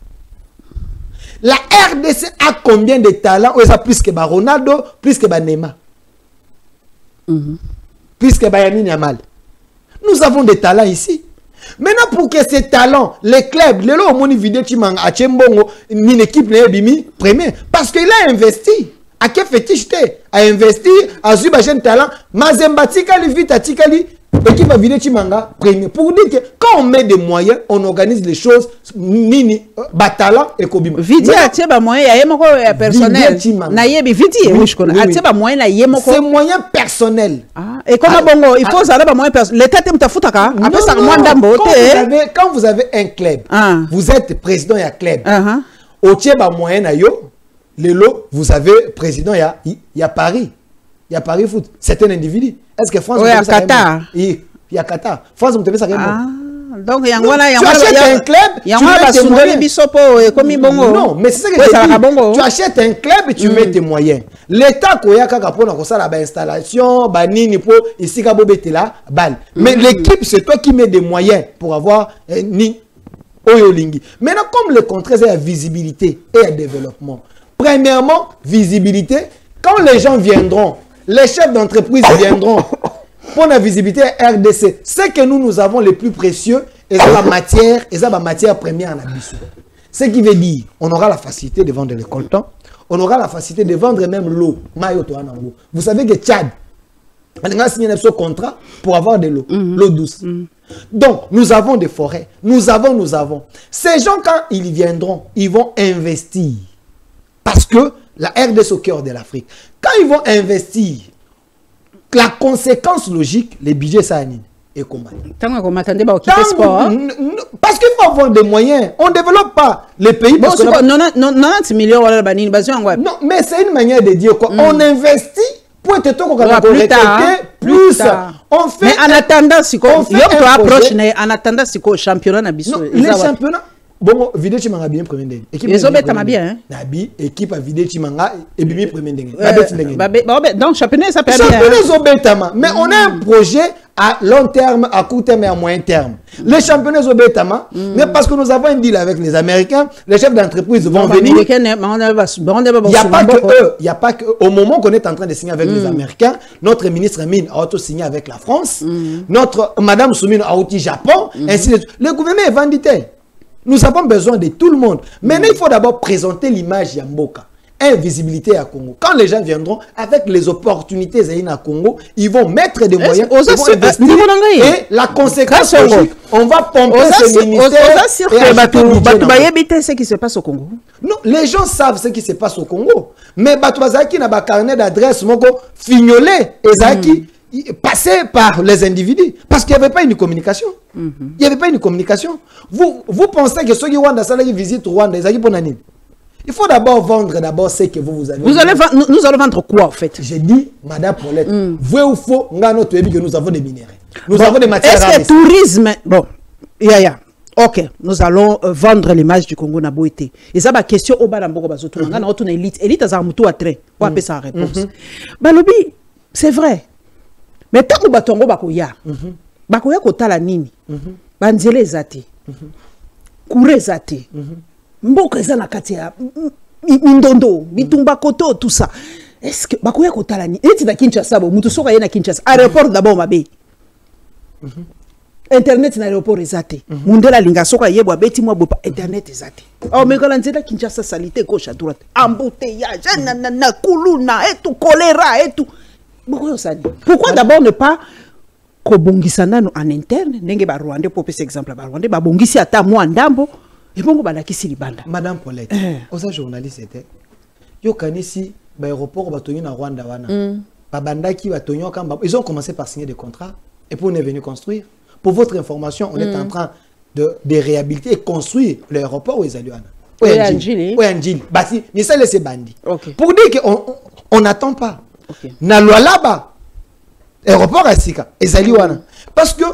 La RDC a combien de talents? Ils ont plus que Ronaldo, plus que Neymar. Plus que Yamin Yamal. Nous avons des talents ici. Maintenant, pour que ces talents, les clubs, les lots, mon vidéo, à Tchembongo, une équipe n'est premier. Parce qu'il a investi. À quel fétiche a investi, à Zubajen talent, Mazemba Tikali, Vita Tikali, équipe à vidéo Chimanga, premier. Pour dire que quand on met des moyens, on organise les choses, nini, batala et kobima. Vidi a tieba moyen, y a yemoko personnel. Nayebi vidi, oui je connais. A tieba moyen, na yemoko. C'est moyen personnel. Ah, et comment bongo, il faut ça là moyen personnel. L'État t'aime ta foutaka. Après ça moins d'ambo. Quand vous avez un club, vous êtes président et un club. Au tieba moyen na yo. Les lots, vous avez président, il y a Paris. Il y a Paris Foot. C'est un individu. Est-ce que France... Oui, à Qatar. Il y a Qatar. France, vous devez ça. Donc, il y a tu achètes un club, tu mets tes moyens. Non, mais c'est ça que je dis. Tu achètes un club et tu mets tes moyens. L'État, il y a une installation, ici, mais l'équipe, c'est toi qui mets des moyens pour avoir... Maintenant, comme le contrat, c'est la visibilité et le développement. Premièrement, visibilité. Quand les gens viendront, les chefs d'entreprise viendront pour la visibilité RDC. Ce que nous avons le plus précieux, et ça la matière première en abyss. Ce qui veut dire, on aura la facilité de vendre le coltan, on aura la facilité de vendre même l'eau. Vous savez que Tchad, on a signé un contrat pour avoir de l'eau, l'eau douce. Donc, nous avons des forêts, nous avons. Ces gens, quand ils viendront, ils vont investir. Parce que la RDC au cœur de l'Afrique. Quand ils vont investir, la conséquence logique, les budgets, ça et comment? Parce qu'il faut avoir des moyens. On ne développe pas les pays. Parce que 90 millions, non, mais c'est une manière de dire quoi. On investit pour être plus. On fait. Mais en attendant, si en attendant, si le championnat, les championnats. Bon, vidéo chimanga bien premier dengue. Équipe a bien. Nabi équipe a vidéo chimanga et bien premier dengue. Donc championnat ça peut bien. Championnat mais on a un projet à long terme, à court terme et à moyen terme. Les championnats Zobetama, mais parce que nous avons un deal avec les Américains, les chefs d'entreprise vont venir. Il n'y a pas que au moment qu'on est en train de signer avec les Américains, notre ministre Mine a auto-signé avec la France, notre Madame Soumine a auto Japon, ainsi de suite. Le gouvernement est vandité. Nous avons besoin de tout le monde. Maintenant, il faut d'abord présenter l'image Yamboka. Invisibilité à Congo. Quand les gens viendront avec les opportunités à Congo, ils vont mettre des moyens, ils vont investir. Et la conséquence logique, on va pomper ce ministère. Ce qui se passe au Congo. Non, les gens savent ce qui se passe au Congo. Mais Batouazaki n'a pas carnet d'adresse, fignolé, Ezaki. Passé par les individus parce qu'il n'y avait pas une communication. Il n'y avait pas une communication. Vous pensez que ceux qui visitent Rwanda, il faut d'abord vendre ce que vous avez. Nous allons vendre quoi en fait? J'ai dit, Madame Paulette, vrai ou faux, que nous avons des minéraux. Nous avons des matières rares. Est-ce que le tourisme... Bon, ok, nous allons vendre l'image du Congo na boité. Et ça, ma question au bas d'Ambogo Bazotou. On a une élite. Élite, ça a un trait. On va appeler ça réponse. Balobi, c'est vrai. Mais tant que batongo bakoya kotala nini banzele zate kure zate mboka eza na kati ya mindondo bitumba koto tout ça est-ce que bakoya kotala nini eti na Kinshasa bo mutu soka yena Kinshasa aéroport d'abord mabe internet na aéroport ezate mundela linga soka yebwa beti mwa bopa internet ezate oh mais quand nzela Kinshasa salité gauche à droite embouteillage na kuluna et tout choléra et tout. Pourquoi d'abord ne pas kobongisana en interne ndenge ba Rwanda pour cet exemple ba Rwanda ba bongisi ata moi ndambo et bongo ba lakisi libanda. Madame Paulette, osa journaliste était yo kanisi ba aéroport ba tonyo na Rwanda wana ba bandaki ba tonyo kamba ils ont commencé par signer des contrats et puis on est venu construire. Pour votre information, on est en train de réhabiliter et construire l'aéroport où ils allaient wana. Oui, Anjili. Basi, mais ça laisse bandi. Pour dire qu'on n'attend pas. Na loi là-bas aéroport à Sika ezali wana parce que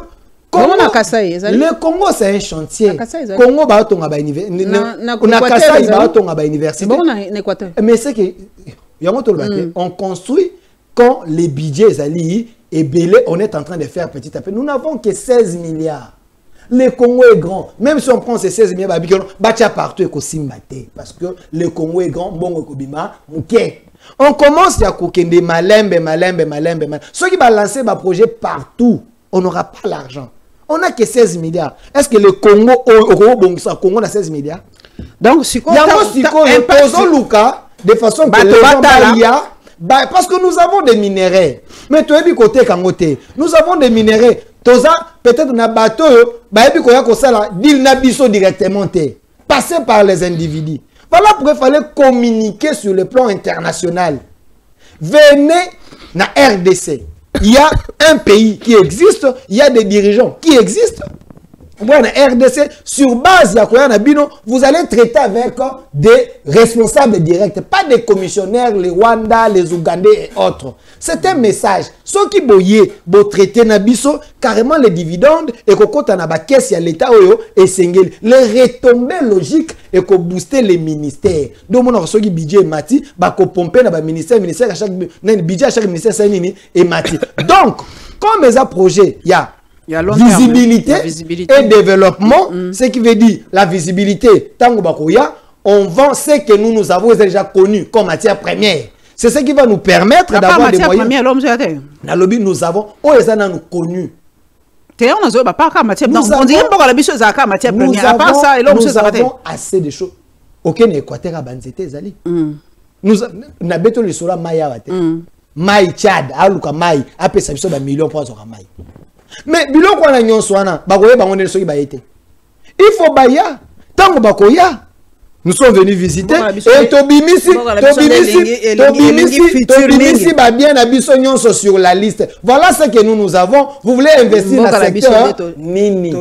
le Congo c'est un chantier. Congo ba tonga ba université na Kasai ba tonga ba université mais c'est que on construit quand les budgets ezali et belé on est en train de faire petit à petit. Nous n'avons que 16 milliards. Le Congo est grand. Même si on prend ces 16 milliards batia partout et kosimbate parce que le Congo est grand bon kobima muke. On commence à kokende malembe. Ceux qui vont lancer un projet partout, on n'aura pas l'argent. On n'a que 16 milliards. Est-ce que le Congo, au Congo a 16 milliards? Donc, si il y a de façon que les gens parce que nous avons des minéraux. Mais tu es du côté Kangote. Nous avons des minéraux. Peut-être na bateau, deal nabiso directement. Passer par les individus. Voilà pourquoi il fallait communiquer sur le plan international. Venez na RDC. Il y a un pays qui existe, il y a des dirigeants qui existent. Voilà, RDC, sur base de Bino, vous allez traiter avec des responsables directs, pas des commissionnaires, les Rwandais, les Ougandais et autres. C'est un message. Ceux qui boyent, bo traiter Nabiso, carrément les dividendes, et qu'on compte en caisse à l'État, et singel. Les retombées logiques, et qu'on booster les ministères. Donc, on a reçu budget mati, bah, qu'on pompe dans le ministère, à chaque budget, à chaque ministère, c'est et mati. Donc, comme les projets, il y a visibilité et développement, ce qui veut dire la visibilité, tango bakoya, on vend ce que nous avons déjà connu comme matière première. C'est ce qui va nous permettre d'avoir des moyens. Nalobi, nous avons, nous connu. Nous avons assez de choses. Aucun Équateur a banzete zali. Nous avons le sola maya wate. Maï Tchad, aluka maï, après ça biso ba million pour zoka maï. Mais biloko wana nyonso wana bakoye bango ne soki bayete. Il faut baya tango bakoya. Nous sommes venus visiter et Tobimisi va bien abisso nyonso sur la liste. Voilà ce que nous avons. Vous voulez investir dans le secteur nini.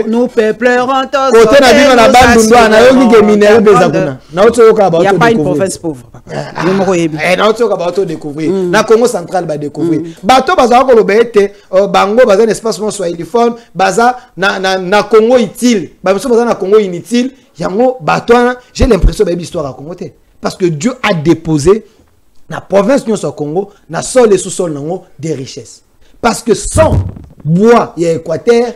Nous peuplerons tous. Côté na bino na bandundwa na yoki ke minéraux bezakuna. Na otsoka ba il y a pas une province pauvre papa. Na otsoka ba auto découvrir. Na Congo central ba découvrir. Bato baza ko lobete bango baza un espace mo swahiliphone baza na Congo utile. Ba biso baza na Congo inutile, j'ai l'impression que c'est une histoire à Congo. Parce que Dieu a déposé la province du Congo, na sol et sous-sol des richesses. Parce que sans bois et Équateur,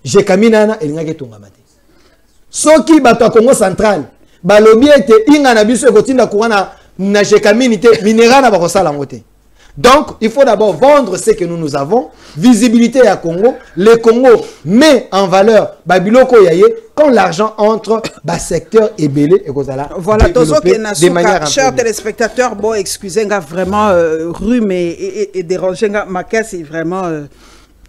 j'ai caminana et l'ingé tongamate. Ce qui bat au Congo central, balobi était ingana biso kotinda courant na j'ai caminité minéral na bakosala ngote. Donc, il faut d'abord vendre ce que nous avons, visibilité à Congo. Le Congo met en valeur Babiloko Yaye quand l'argent entre bas secteur et belé et Kozala. Voilà, chers téléspectateurs, bon, excusez-moi vraiment rhume et déranger ma caisse, c'est vraiment,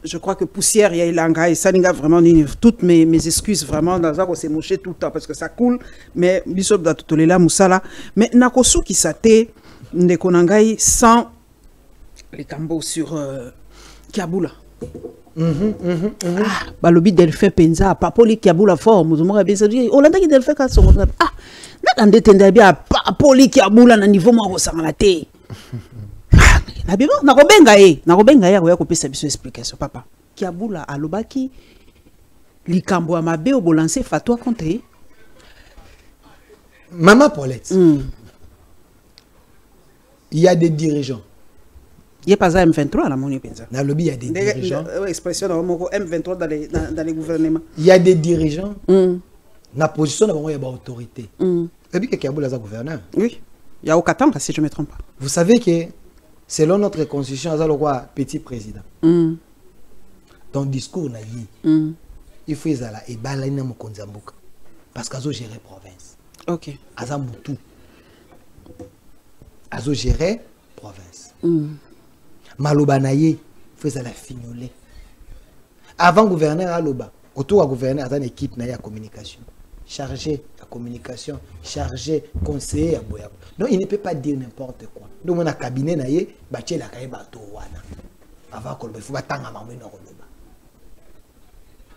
je crois que poussière, il y a l'anga et ça, vraiment toutes mes excuses vraiment dans ça, c'est mouché tout le temps parce que ça coule, mais bisop da tout là moussala, mais nakosu qui s'até ne konangai sans les tambours sur Kiaboula. Balobi Delphin Penza, Papoli Kiaboula fort, Mouzoumoura bien dit, on l'a dit Delphin quand son ah, n'a d'entendre bien Papoli Kiaboula na niveau moi au sangalate. Na bien, na robenga ya ko pesa biso explication papa. Kiaboula alobaki likambo a mabe au bolancer fatwa contre. Maman Paulette. Il y a des dirigeants. Il n'y a pas ça M23 là, mon Penza. Dans le lobby, il y a des dirigeants. Expression M23 dans les gouvernements. Il y a des dirigeants. Dans la position, il y a des autorités. Et puis, il y a des gouverneurs. Oui. Il y a au Katanga, si je ne me trompe pas. Vous savez que, selon notre constitution, il y a le roi petit président. Ton discours, il faut que et balaina mokonzambuka. Parce qu'il a géré la province. Ok. Azambutu. Azo géré province. Maloba naye faisait la fignoler. Avant gouverneur Aloba, autour du gouverneur a une équipe naye à communication. Chargé à communication, chargé conseiller à Boyab. Donc il ne peut pas dire n'importe quoi. Donc on a cabinet naye, bâti la kaye bato wana. Avant qu'on le faut batanga mamou na Oloba.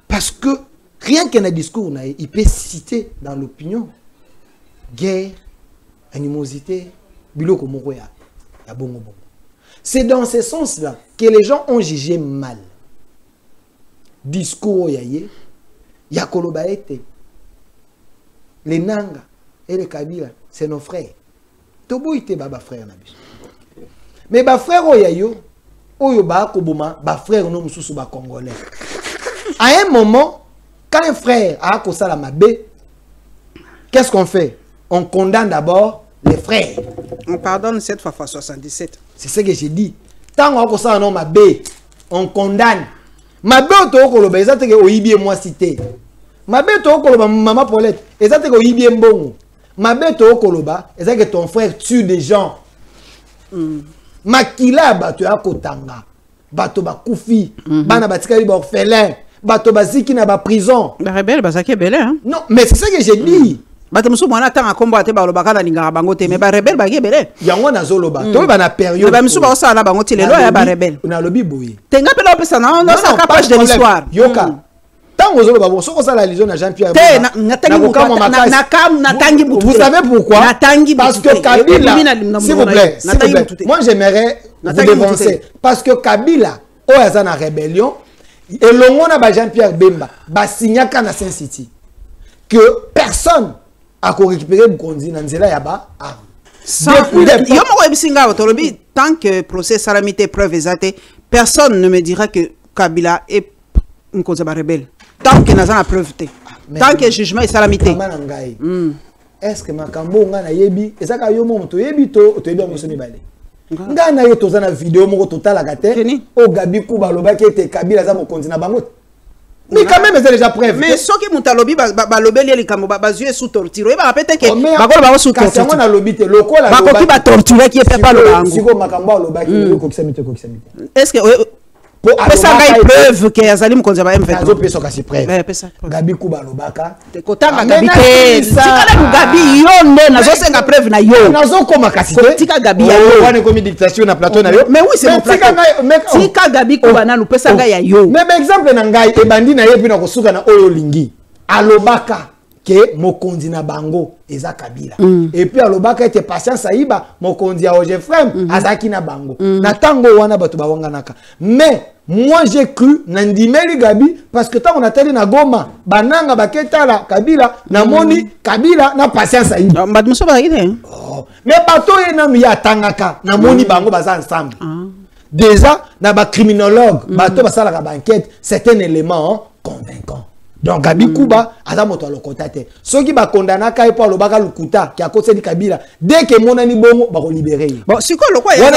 Parce que rien qu'un discours naye, il peut citer dans l'opinion guerre, animosité, biloko moko ya bongo bongo. C'est dans ce sens-là que les gens ont jugé mal. Discours yaye, yakoloba ete. Les Nanga et les Kabila, c'est nos frères. Tobo ite baba frère nabiso. Mais ba frère oyayo, oyo ba koboma, ba frère no mususu ba congolais. À un moment, quand un frère a kosala mabe, qu'est-ce qu'on fait? On condamne d'abord les frères. On pardonne cette fois 77. C'est ce que j'ai dit. Tant qu'on a un mabe, on condamne. Mabe to koloba, ezate ke oyibie moi cité. Mabe to koloba maman Paulette, ezate ke oyibie mbongo. Mabe to koloba, ezate que ton frère tue des gens. Makila bato ya kotanga. Bato ba kufi, bana batikali ba orphelin, bato baziki na ba prison. Ba rebelle bazaki belé hein. Non, mais c'est ce que j'ai dit. Batamusu mwana tanga komba te ba lobaka na lingara bango te mais ba rebelle ba gebele. Yango na zoloba. To ba na période. Ba musu ba osala bango te lelo ya ba rebelle. Na lobi boye. Tenga pela pesa na sa page de l'histoire. Yoka. Tango zoloba bon soko sala lizo na Jean-Pierre. Te na tangi butu. Vous savez pourquoi? Parce que Kabila, s'il vous plaît, moi j'aimerais vous dévancer parce que Kabila oyaza na rébellion et longona ba Jean-Pierre Bemba ba signaka na Saint City que personne a récupéré Mkonzi dans Nzela Yaba. Tant que procès salamité preuve exacte, personne ne me dira que Kabila est Mkonzi rebelle. tant que naza na preuve te tant que jugement esalamité est-ce que makambo nga na yebi ezaka yo moto yebi to yebi ngo semi balé nga na yo toza na vidéo moko totala kate o Gabi Kuba lobaki ete Kabila za mokonzi na bango mais quand même c'est déjà preuve mais ce qui mutalobi ba lobeli likambo ba yeux sous torture ba peut-être que ba ko sous torture kasi on a lobité lokola ba ko ki ba torture qui est pas lo bango siko makambo lobaki ko kisamite est-ce que pesa ngai preuve que azali mokonzi ba M23 azo pesa kasi preuve pesa Gabi Kuba lobaka te kotanga Gabi te tikala ku Gabi yo nde nazo senga preuve na yo nazo koma kasi te tika Gabi ya yo wana komi dictation na plateau na yo mais oui c'est mon plateau tika Gabi Kuba na pesa ngai ya yo mais exemple na ngai e bandi na ye pina kosuka na oyo lingi alobaka que mokonzi na bango eza Kabila et puis alobaka ete patience aiba mokonzi ya Ojefrem azaki na bango na tango wana bato bawanganaka mais moi j'ai cru nandimeli Gabi parce que tant on a télé na Goma bananga baketala Kabila na moni Kabila na patience aiba badmuso ba ite mais bato ena ya tangaka na moni bango baza ensemble déjà na ba criminologue bato basala ka enquête c'est un élément convaincant. Donc Gabi Kuba aza moto alokotate soki ba condamna kai po lobaka lukuta ki akoseli Kabila dès que monani bongo ba ko libérer bon siko lokwa ya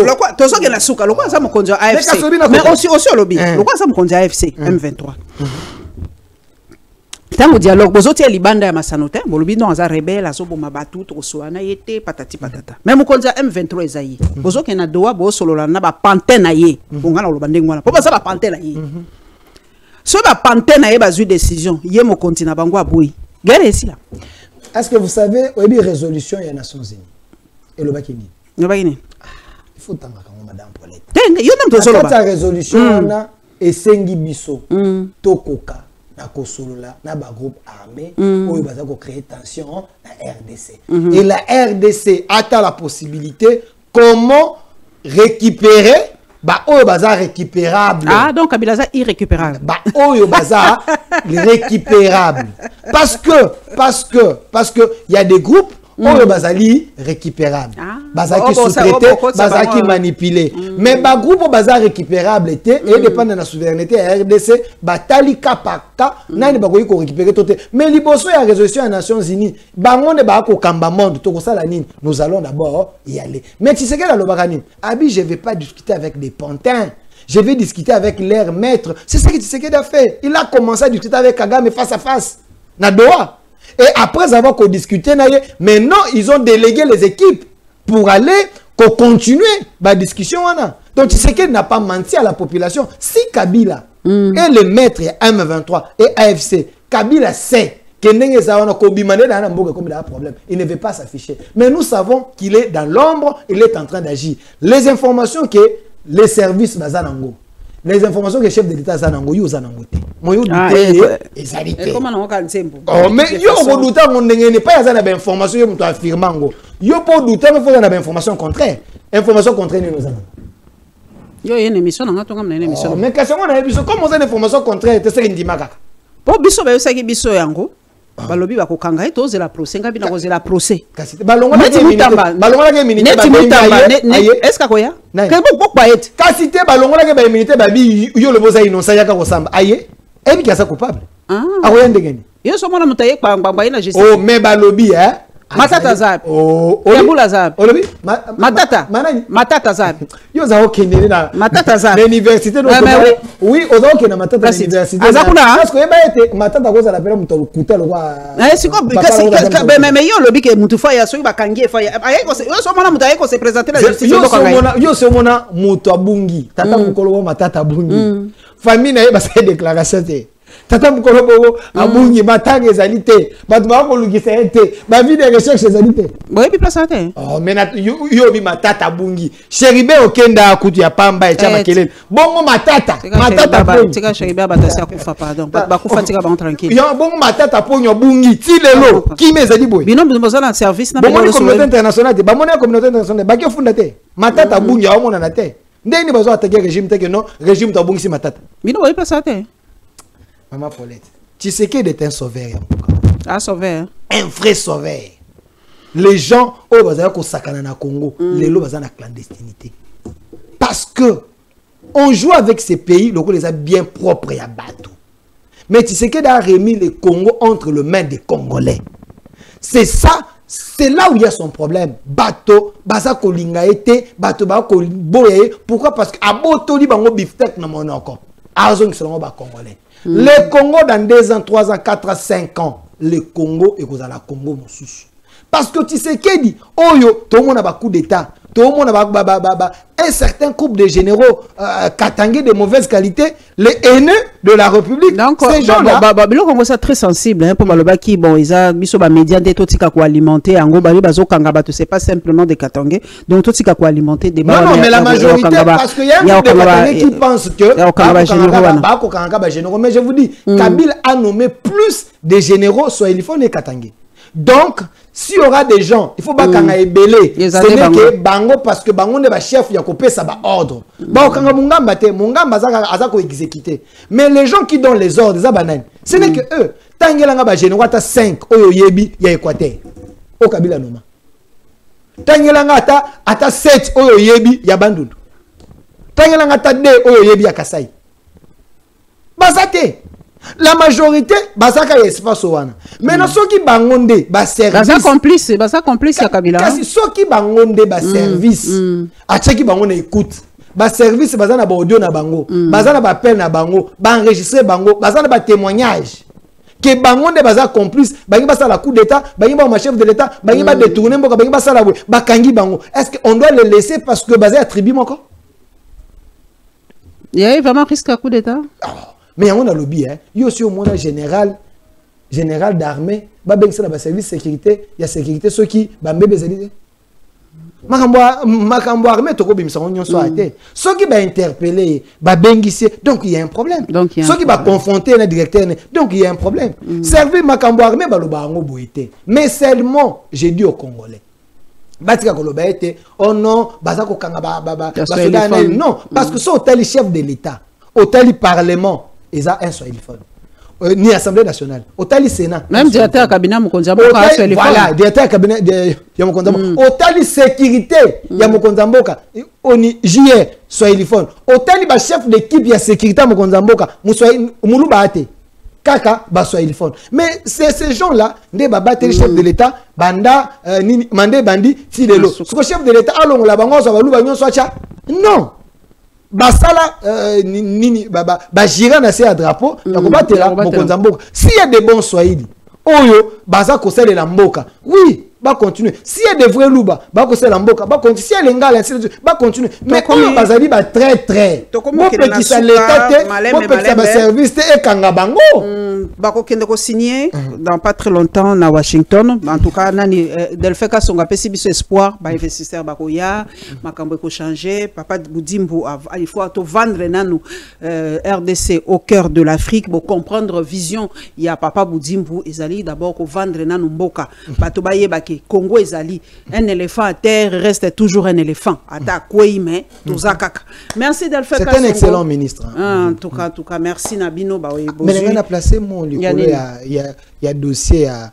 lokwa to soki na suka lokwa za mokonzi wa AFC mais aussi lobby lokwa za mokonzi wa AFC M23 tango dialogue bozoti libanda ya masanote bolobi non aza rebelle azoboma batu to soana yete patati patata même mokonzi wa M23 ezayi bozoki na doa bo solola na ba pantin na ye bongana loba ndengwana po baza ba pantin na ye so ba pantin na ye bazui décision ye mo continue bango aboui guerre ici là est-ce que vous savez oyebi résolution ya Nations Unies et le bakini il faut tanga quand madame Paulette yo nam to solo ba résolution na esengi biso tokoka na kosolola na ba groupe armé oyo baza ko créer tension na RDC et la RDC a la possibilité comment récupérer ba oyo baza récupérable donc Kabila za irrécupérable ba oyo baza récupérable parce que il y a des groupes oyo bazali récupérable baza qui sous-traité baza qui manipulé mais ba groupe baza récupérable était et dépend de la souveraineté à RDC batali kapaka nani ba ko récupérer toté mais liboso ya résolution des Nations Unies bango ne ba ko kamba monde to ko sala nini nous allons d'abord y aller mais tu sais que la lobakani abi je vais pas discuter avec des pantins. Je vais discuter avec leur maître. C'est ce que Tshisekedi a fait. Il a commencé à discuter avec Kagame face à face. Na Doha. Et après avoir discuté, maintenant ils ont délégué les équipes pour aller continuer la discussion. Donc Tshisekedi n'a pas menti à la population. Si Kabila et le maître M23 et AFC, Kabila sait que il ne veut pas s'afficher. Mais nous savons qu'il est dans l'ombre, il est en train d'agir. Les informations que les services bazanango, les informations que le chef de l'État zanango, yo zanango te. Moyo douté ezalité. Comment on va dire? Oh mais yo ko douta mon ndenge pas yazana ba information yo mto affirmango. Yo po douta mais faut na ba information contraire. Information contraire ni nous zanango. Yo une émission na ngatonga na une émission. Mais question on a émission comme on a une information contraire te c'est ndimaka. Po biso ba yo saki biso yango. Balobi ba kokanga eto zela procès ngabi na kozela procès kasi balongo na ke minute est-ce que koya ke bokwa ete kasi te balongo na ke ba minute babi yo le boza innocent yaka kosamba aye ebi kasa coupable akoya ndengeni yo so mona mutaye kpangba ina justice oh mais balobi matata zabi yabula zabi olobi matata zabi yo za okendele na matata zabi l'université oui oza okena matata na université parce que yeba ete matata koza la pela muto lukuta lokwa siko kasi mais yo lobi ke mutu fa ya so ba kangie fa ya ayeko yo so mona mutu ayeko se présenter la justice yo so mona mutu abungi tata mukolo matata abungi famille na yeba sa déclaration te tata mukolo bobo abungi matanga ezalité batu ba ko lugisa ete ba vie de recherche ezalité boye bi place ate oh mais yo bi matata abungi Cheribe okenda kutu ya pamba e chama kelele bongo matata tika Cheribe batasa kufa pardon ba kufa tika ba tranquille yo bongo matata ponyo bungi ti lelo kimi ezali boye bino boza na service na bongo communauté internationale te ba mona communauté internationale ba ke funda te matata abungi ya mona na te ndeni bazo attaquer régime te que non régime ta bungi si matata bino boye place ate Maman Paulette, Tshisekedi est un sauveur. Un sauveur. Un vrai sauveur. Les gens au bazar ko sakana na Congo, les lots bazar na clandestinité. Parce que on joue avec ces pays, le les a bien propres et à bateau. Mais Tshisekedi a remis le Congo entre les mains des Congolais. C'est ça, c'est là où il y a son problème. Bato, baza kolinga ete, bato ba ko boye. Pourquoi? Parce que aboto li bango biftek na monoko. Azong selon ba Congolais. Le Congo dans 2 ans, 3 ans, 4 ans, 5 ans, le Congo est à la Congo mosusu. Parce que Tshisekedi, oyo, tout le monde a un coup d'État. Tout le monde a un certain couple de généraux katangés de mauvaise qualité, les haineux de la République. Donc, ces gens-là, Congo c'est très sensible hein, pour Balobaki. Bon, ils ont mis sur les médias des totika ko alimenter. En gros, Bali bazo kangaba, c'est pas simplement des katangés. Donc totika ko alimenter des. Non, mais la majorité, parce qu'il y a un des katangés qui pensent que mais je vous dis, Kabila a nommé plus de généraux soit il faut les katangés. Donc, s'il y aura des gens, il faut pas qu'on ait belé. Ce n'est que Bango parce que Bango n'est pas chef, il y a coupé ça va ordre. Bon, quand Mungamba te, Mungamba a exécuté. Mais les gens qui donnent les ordres, ce n'est que eux. Tangelanga ba général ta 5 oyo yebi ya Équateur. Au Kabila Noma. Tangelanga ata 7 oyo yebi ya Bandundu. Tangelanga ta 2 oyo yebi ya Kasai. Basate. La majorité, basaka espace wana. Maintenant ceux qui bangonde ba service. Basa complice ya Kabila. Kasi ceux qui bangonde ba service. Acha qui bangonde écoute. Ba service bazana ba audio na bango. Bazana ba appel na bango, ba enregistrer bango, bazana ba témoignage. Que bangonde baza complice, bangi basa la coup d'état, bangi ba chef de l'état, bangi ba détourner mboka, bangi basa la ba kangi bango. Est-ce qu'on doit le laisser parce que bazé attribue encore? Il y a vraiment risque à coup d'état. Mais on a lobby, hein. Il y a aussi au monde général d'armée, il service de sécurité, il y a sécurité, ceux qui Makambo armée, ceux qui va interpeller, donc il y a un problème. Ceux qui va confronter un directeur, donc il y a un problème. Servir Makambo armée, mais seulement, j'ai dit aux Congolais. Oh non, non, parce que c'est au tel chef de l'État, au tel Parlement. Ils ont un Swahiliphone. Ni Assemblée nationale. Autant le Sénat. Même directeur cabinet Mokonzamboka a Swahiliphone. Voilà, directeur cabinet de Mokonzamboka. Autant le sécurité, il y a Mokonzamboka. On y JR Swahiliphone. Autant le chef d'équipe, il y a sécurité Mokonzamboka. Moulou Baate. Kaka, ba Swahiliphone. Mais ces gens-là, ne battent le chef de l'État, Banda, Mandé Bandi, Fidelo. Ce que chef de l'État, allons la bango, ça va nous bagnon soit. Non. Basala nini ba gira na se à drapeau nakobatela mokonzamboka s'il y a des bons swahili oyo baza kosala la mboka oui ba continuer s'il y a des vrais louba ba kosala mboka ba continuer s'il y a les ngala ba continuer mais comme bazali ba très mo petit ça l'état mo petit ça ba service et kanga bango ba ko kende ko signer dans pas très longtemps na Washington en tout cas nani Delphin Kasonga pesi biso espoir ba investisseur ba ko ya makambo ko changer papa Boudimbu il faut to vendre nanu RDC au cœur de l'Afrique pour comprendre vision il y a papa Boudimbu ezali d'abord ko vendre nanu mboka bato ba yeba Congo ezali un éléphant à terre reste toujours un éléphant ata kwei mais tozakaka merci Delphin Kasonga c'est un excellent ministre en tout cas merci Nabino ba mais on a placé mon il y a dossier à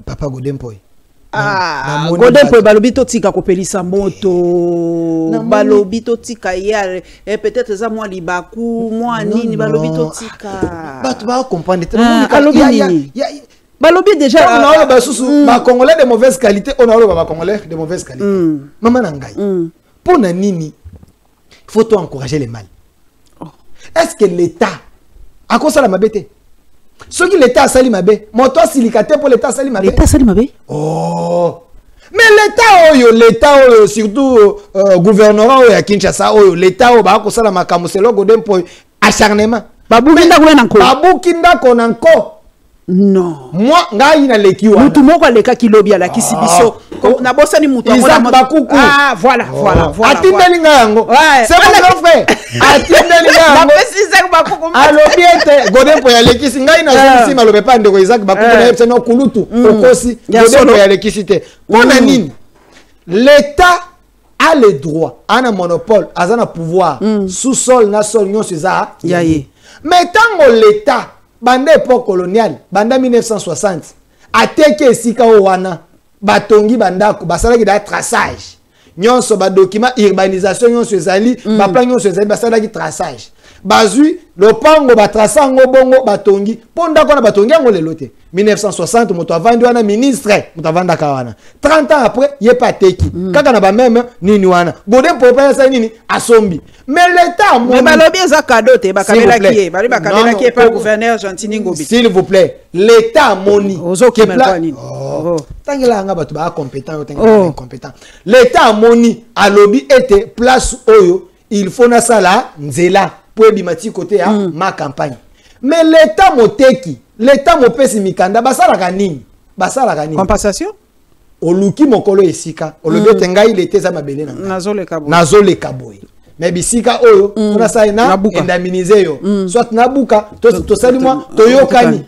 papa Godempoy. Godempoy balobito tika kopelisa moto balobito tika ya peut-être ça moi libaku moi nini balobito tika ba tu vas comprendre balobi déjà on a ba congolais de mauvaise qualité on a ba congolais de mauvaise qualité maman nangai pour nini faut encourager les mal. Est-ce que l'État a quoi ça la mabete ceux qui l'État a sali mabé moto silicaté pour l'État sali mabé l'État sali mabé oh mais l'État surtout gouvernement ya Kinshasa l'État ba ko sala makamu selo Godempoy acharnement babukinda konanko non moi ngai na lekiwa mutu moko leka kilobi ala kisibiso na bossa ni mutu voilà atindeli ngango c'est mon frère atindeli ngango Isaac Bakuku alobiete Godempoy ya lekisi ngai na sima lobe pa ndeko Isaac Bakuku na yepse no kulutu okosi Godempoy ya lekisi te pona nini l'État a le droit a un monopole a un pouvoir sous sol na sol nyonso za yaye mais tango l'État banda époque coloniale banda 1960 ateke esika wana batongi bandako basalaki da traçage nyonso ba document urbanisation nyonso ezali ba plan nyonso ezali basalaki traçage bazui lopango batrasa ngo bongo batongi ponda kona batongi ngo lelo te 1960 moto avandi wana ministre moto avanda kawana 30 ans après ye pas teki kaka na ba même nini wana Godin Mpoyi pa sa nini asombi mais l'état mais balobi eza cadeau te bakabela ki bali bakabela ki par gouverneur Gentini Ngobi s'il vous plaît l'état moni tangela nga batu ba compétent tangela compétent l'état moni alobi était place oyo il faut na sala nzela pour bimati côté à ma campagne mais l'état moteki l'état mopesi mikanda basala kanini compensation oluki mokolo esika olobi tengai l'été za mabele na nazole kaboy mais bisika oyo on sa ina indemniser yo soit nabuka to sali moi toyokani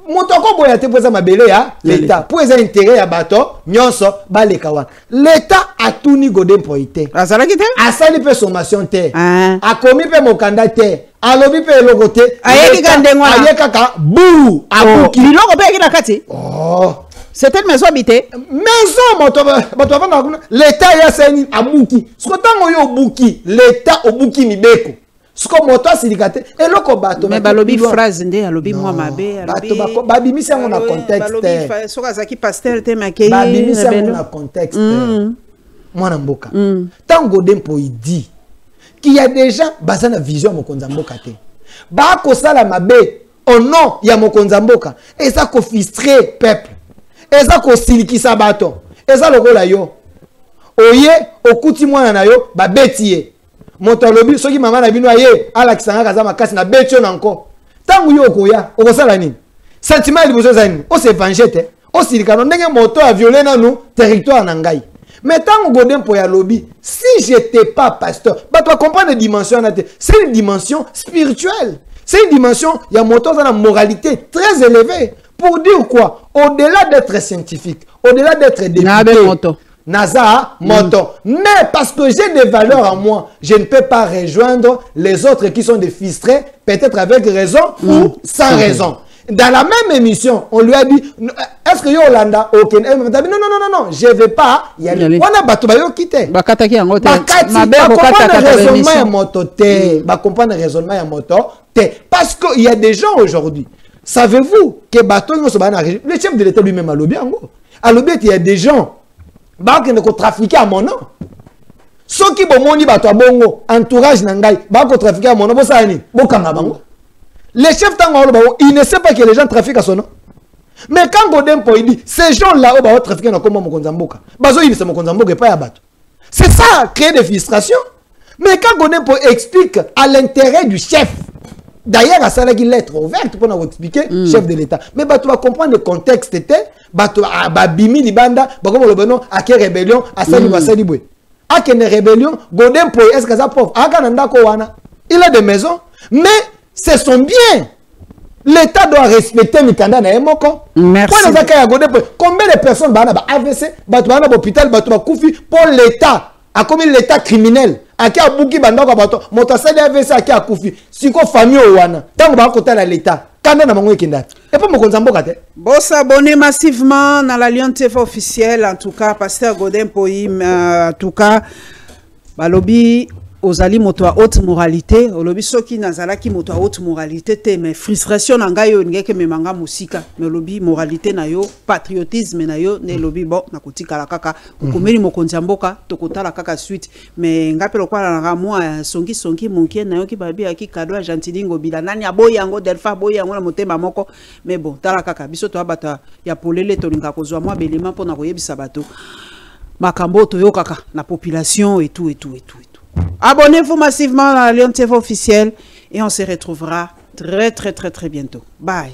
motoko boya te poza mabele ya l'état pour les intérêts ya bato nyonso baleka wana l'état atuni Godin Mpoyi te azalaki te asali pe sommation te akomi pe mokanda te alobi pe eloko te ayeki ndengo na ayekaka bu abuki biloko pe ekina kati c'était une maison habitée maison moto bato avanga l'état ya seni abuki siko tango yo obuki l'état obuki mibeko siko moto asilikate eloko bato mais balobi phrase nde alobi mwa mabe alobi bato babimisi yango na contexte balobi soka azaki pasteur te makei babimisi yango na contexte mwana mboka tango Godin Mpoyi dit qu'il y a déjà baza na vision mokonza mboka te ba ko sala mabe au nom ya mokonza mboka eza ko frustrer peuple eza ko silikisa bato eza lokola yo oye okuti mwana na yo ba betie moto alobi soki mama na bino aye ala kisanga kaza makasi na betio na nko tangu yo koya okosala nini sentiment liboso za nini o se venger te o silikano ndenge moto a violé nanu territoire na ngai mais tangu Godin Mpoyi alobi si j'étais pas pasteur bato a comprendre les dimensions na te c'est une dimension spirituelle c'est une dimension il y a moto za na moralité très élevée pour dire quoi au-delà d'être scientifique au-delà d'être député Naza, moto. Mais parce que j'ai des valeurs en moi, je ne peux pas rejoindre les autres qui sont des frustrés, peut-être avec raison ou sans raison. Dans la même émission, on lui a dit, est-ce que Yolanda, ok, non, je ne vais pas y aller. On a battu, quitté. Bakataki en moto. Comprendre raisonnement à moto. Parce qu'il y a des gens aujourd'hui. Savez-vous que bateau, le chef de l'État lui-même a lobby en gros. À lobby, il y a des gens. Bako ne ko trafiquer à mon nom. Ceux qui bomoni bato bongo entourage nangai bako trafiquer à mon nom bosa ni bokanga bango. Les chefs tango il ne sait pas que les gens trafiquent à son nom. Mais quand Godin Mpoyi dit ces gens là ba trafiquer na comme mokonza mboka. Bazo il se mokonza mboka pas ya bato. C'est ça créer des frustrations. Mais quand Godin Mpoyi explique à l'intérêt du chef. D'ailleurs, à ça la lettre ouverte pour nous expliquer chef de l'État. Mais bah tu vas comprendre le contexte était bah tu vas bimi libanda bah comme le benon à quelle rébellion à sali wasali boué à quelle rébellion Godin Mpoyi est-ce que ça pauvre à Canada kowana il a des maisons mais c'est son bien. L'État doit respecter Mikanda na emoko. Merci. Combien de personnes bah na AVC bah tu vas na l'hôpital bah tu vas koufi pour l'État a commis l'État criminel. Aki abuki bandako bato motasali AVC aki akufi siko famille wana tango ba kota na l'État kanda na mango ekenda et pas mokonza mboka te bon s'abonner massivement dans la Lion TV officielle en tout cas pasteur Godin Mpoyi en tout cas balobi ozali moto à haute moralité olobi soki nazalaki moto à haute moralité te mais frustration na ngai yo ngeke memanga musika mais lobi moralité na yo patriotisme na yo ne lobi bon na kotikala kaka kokomeli mokonzi mboka tokotala kaka suite mais ngape lokwala na moi songi monkie na yo ki babi aki cadeau Gentini Ngobi nani aboyi yango Delpha boyi yango na motema moko mais bon tala kaka biso to abata ya polele to linga kozwa moi belema pona koyebisa bato makambo to yo kaka na population et tout. Abonnez-vous massivement à la Lion TV officielle et on se retrouvera très bientôt. Bye.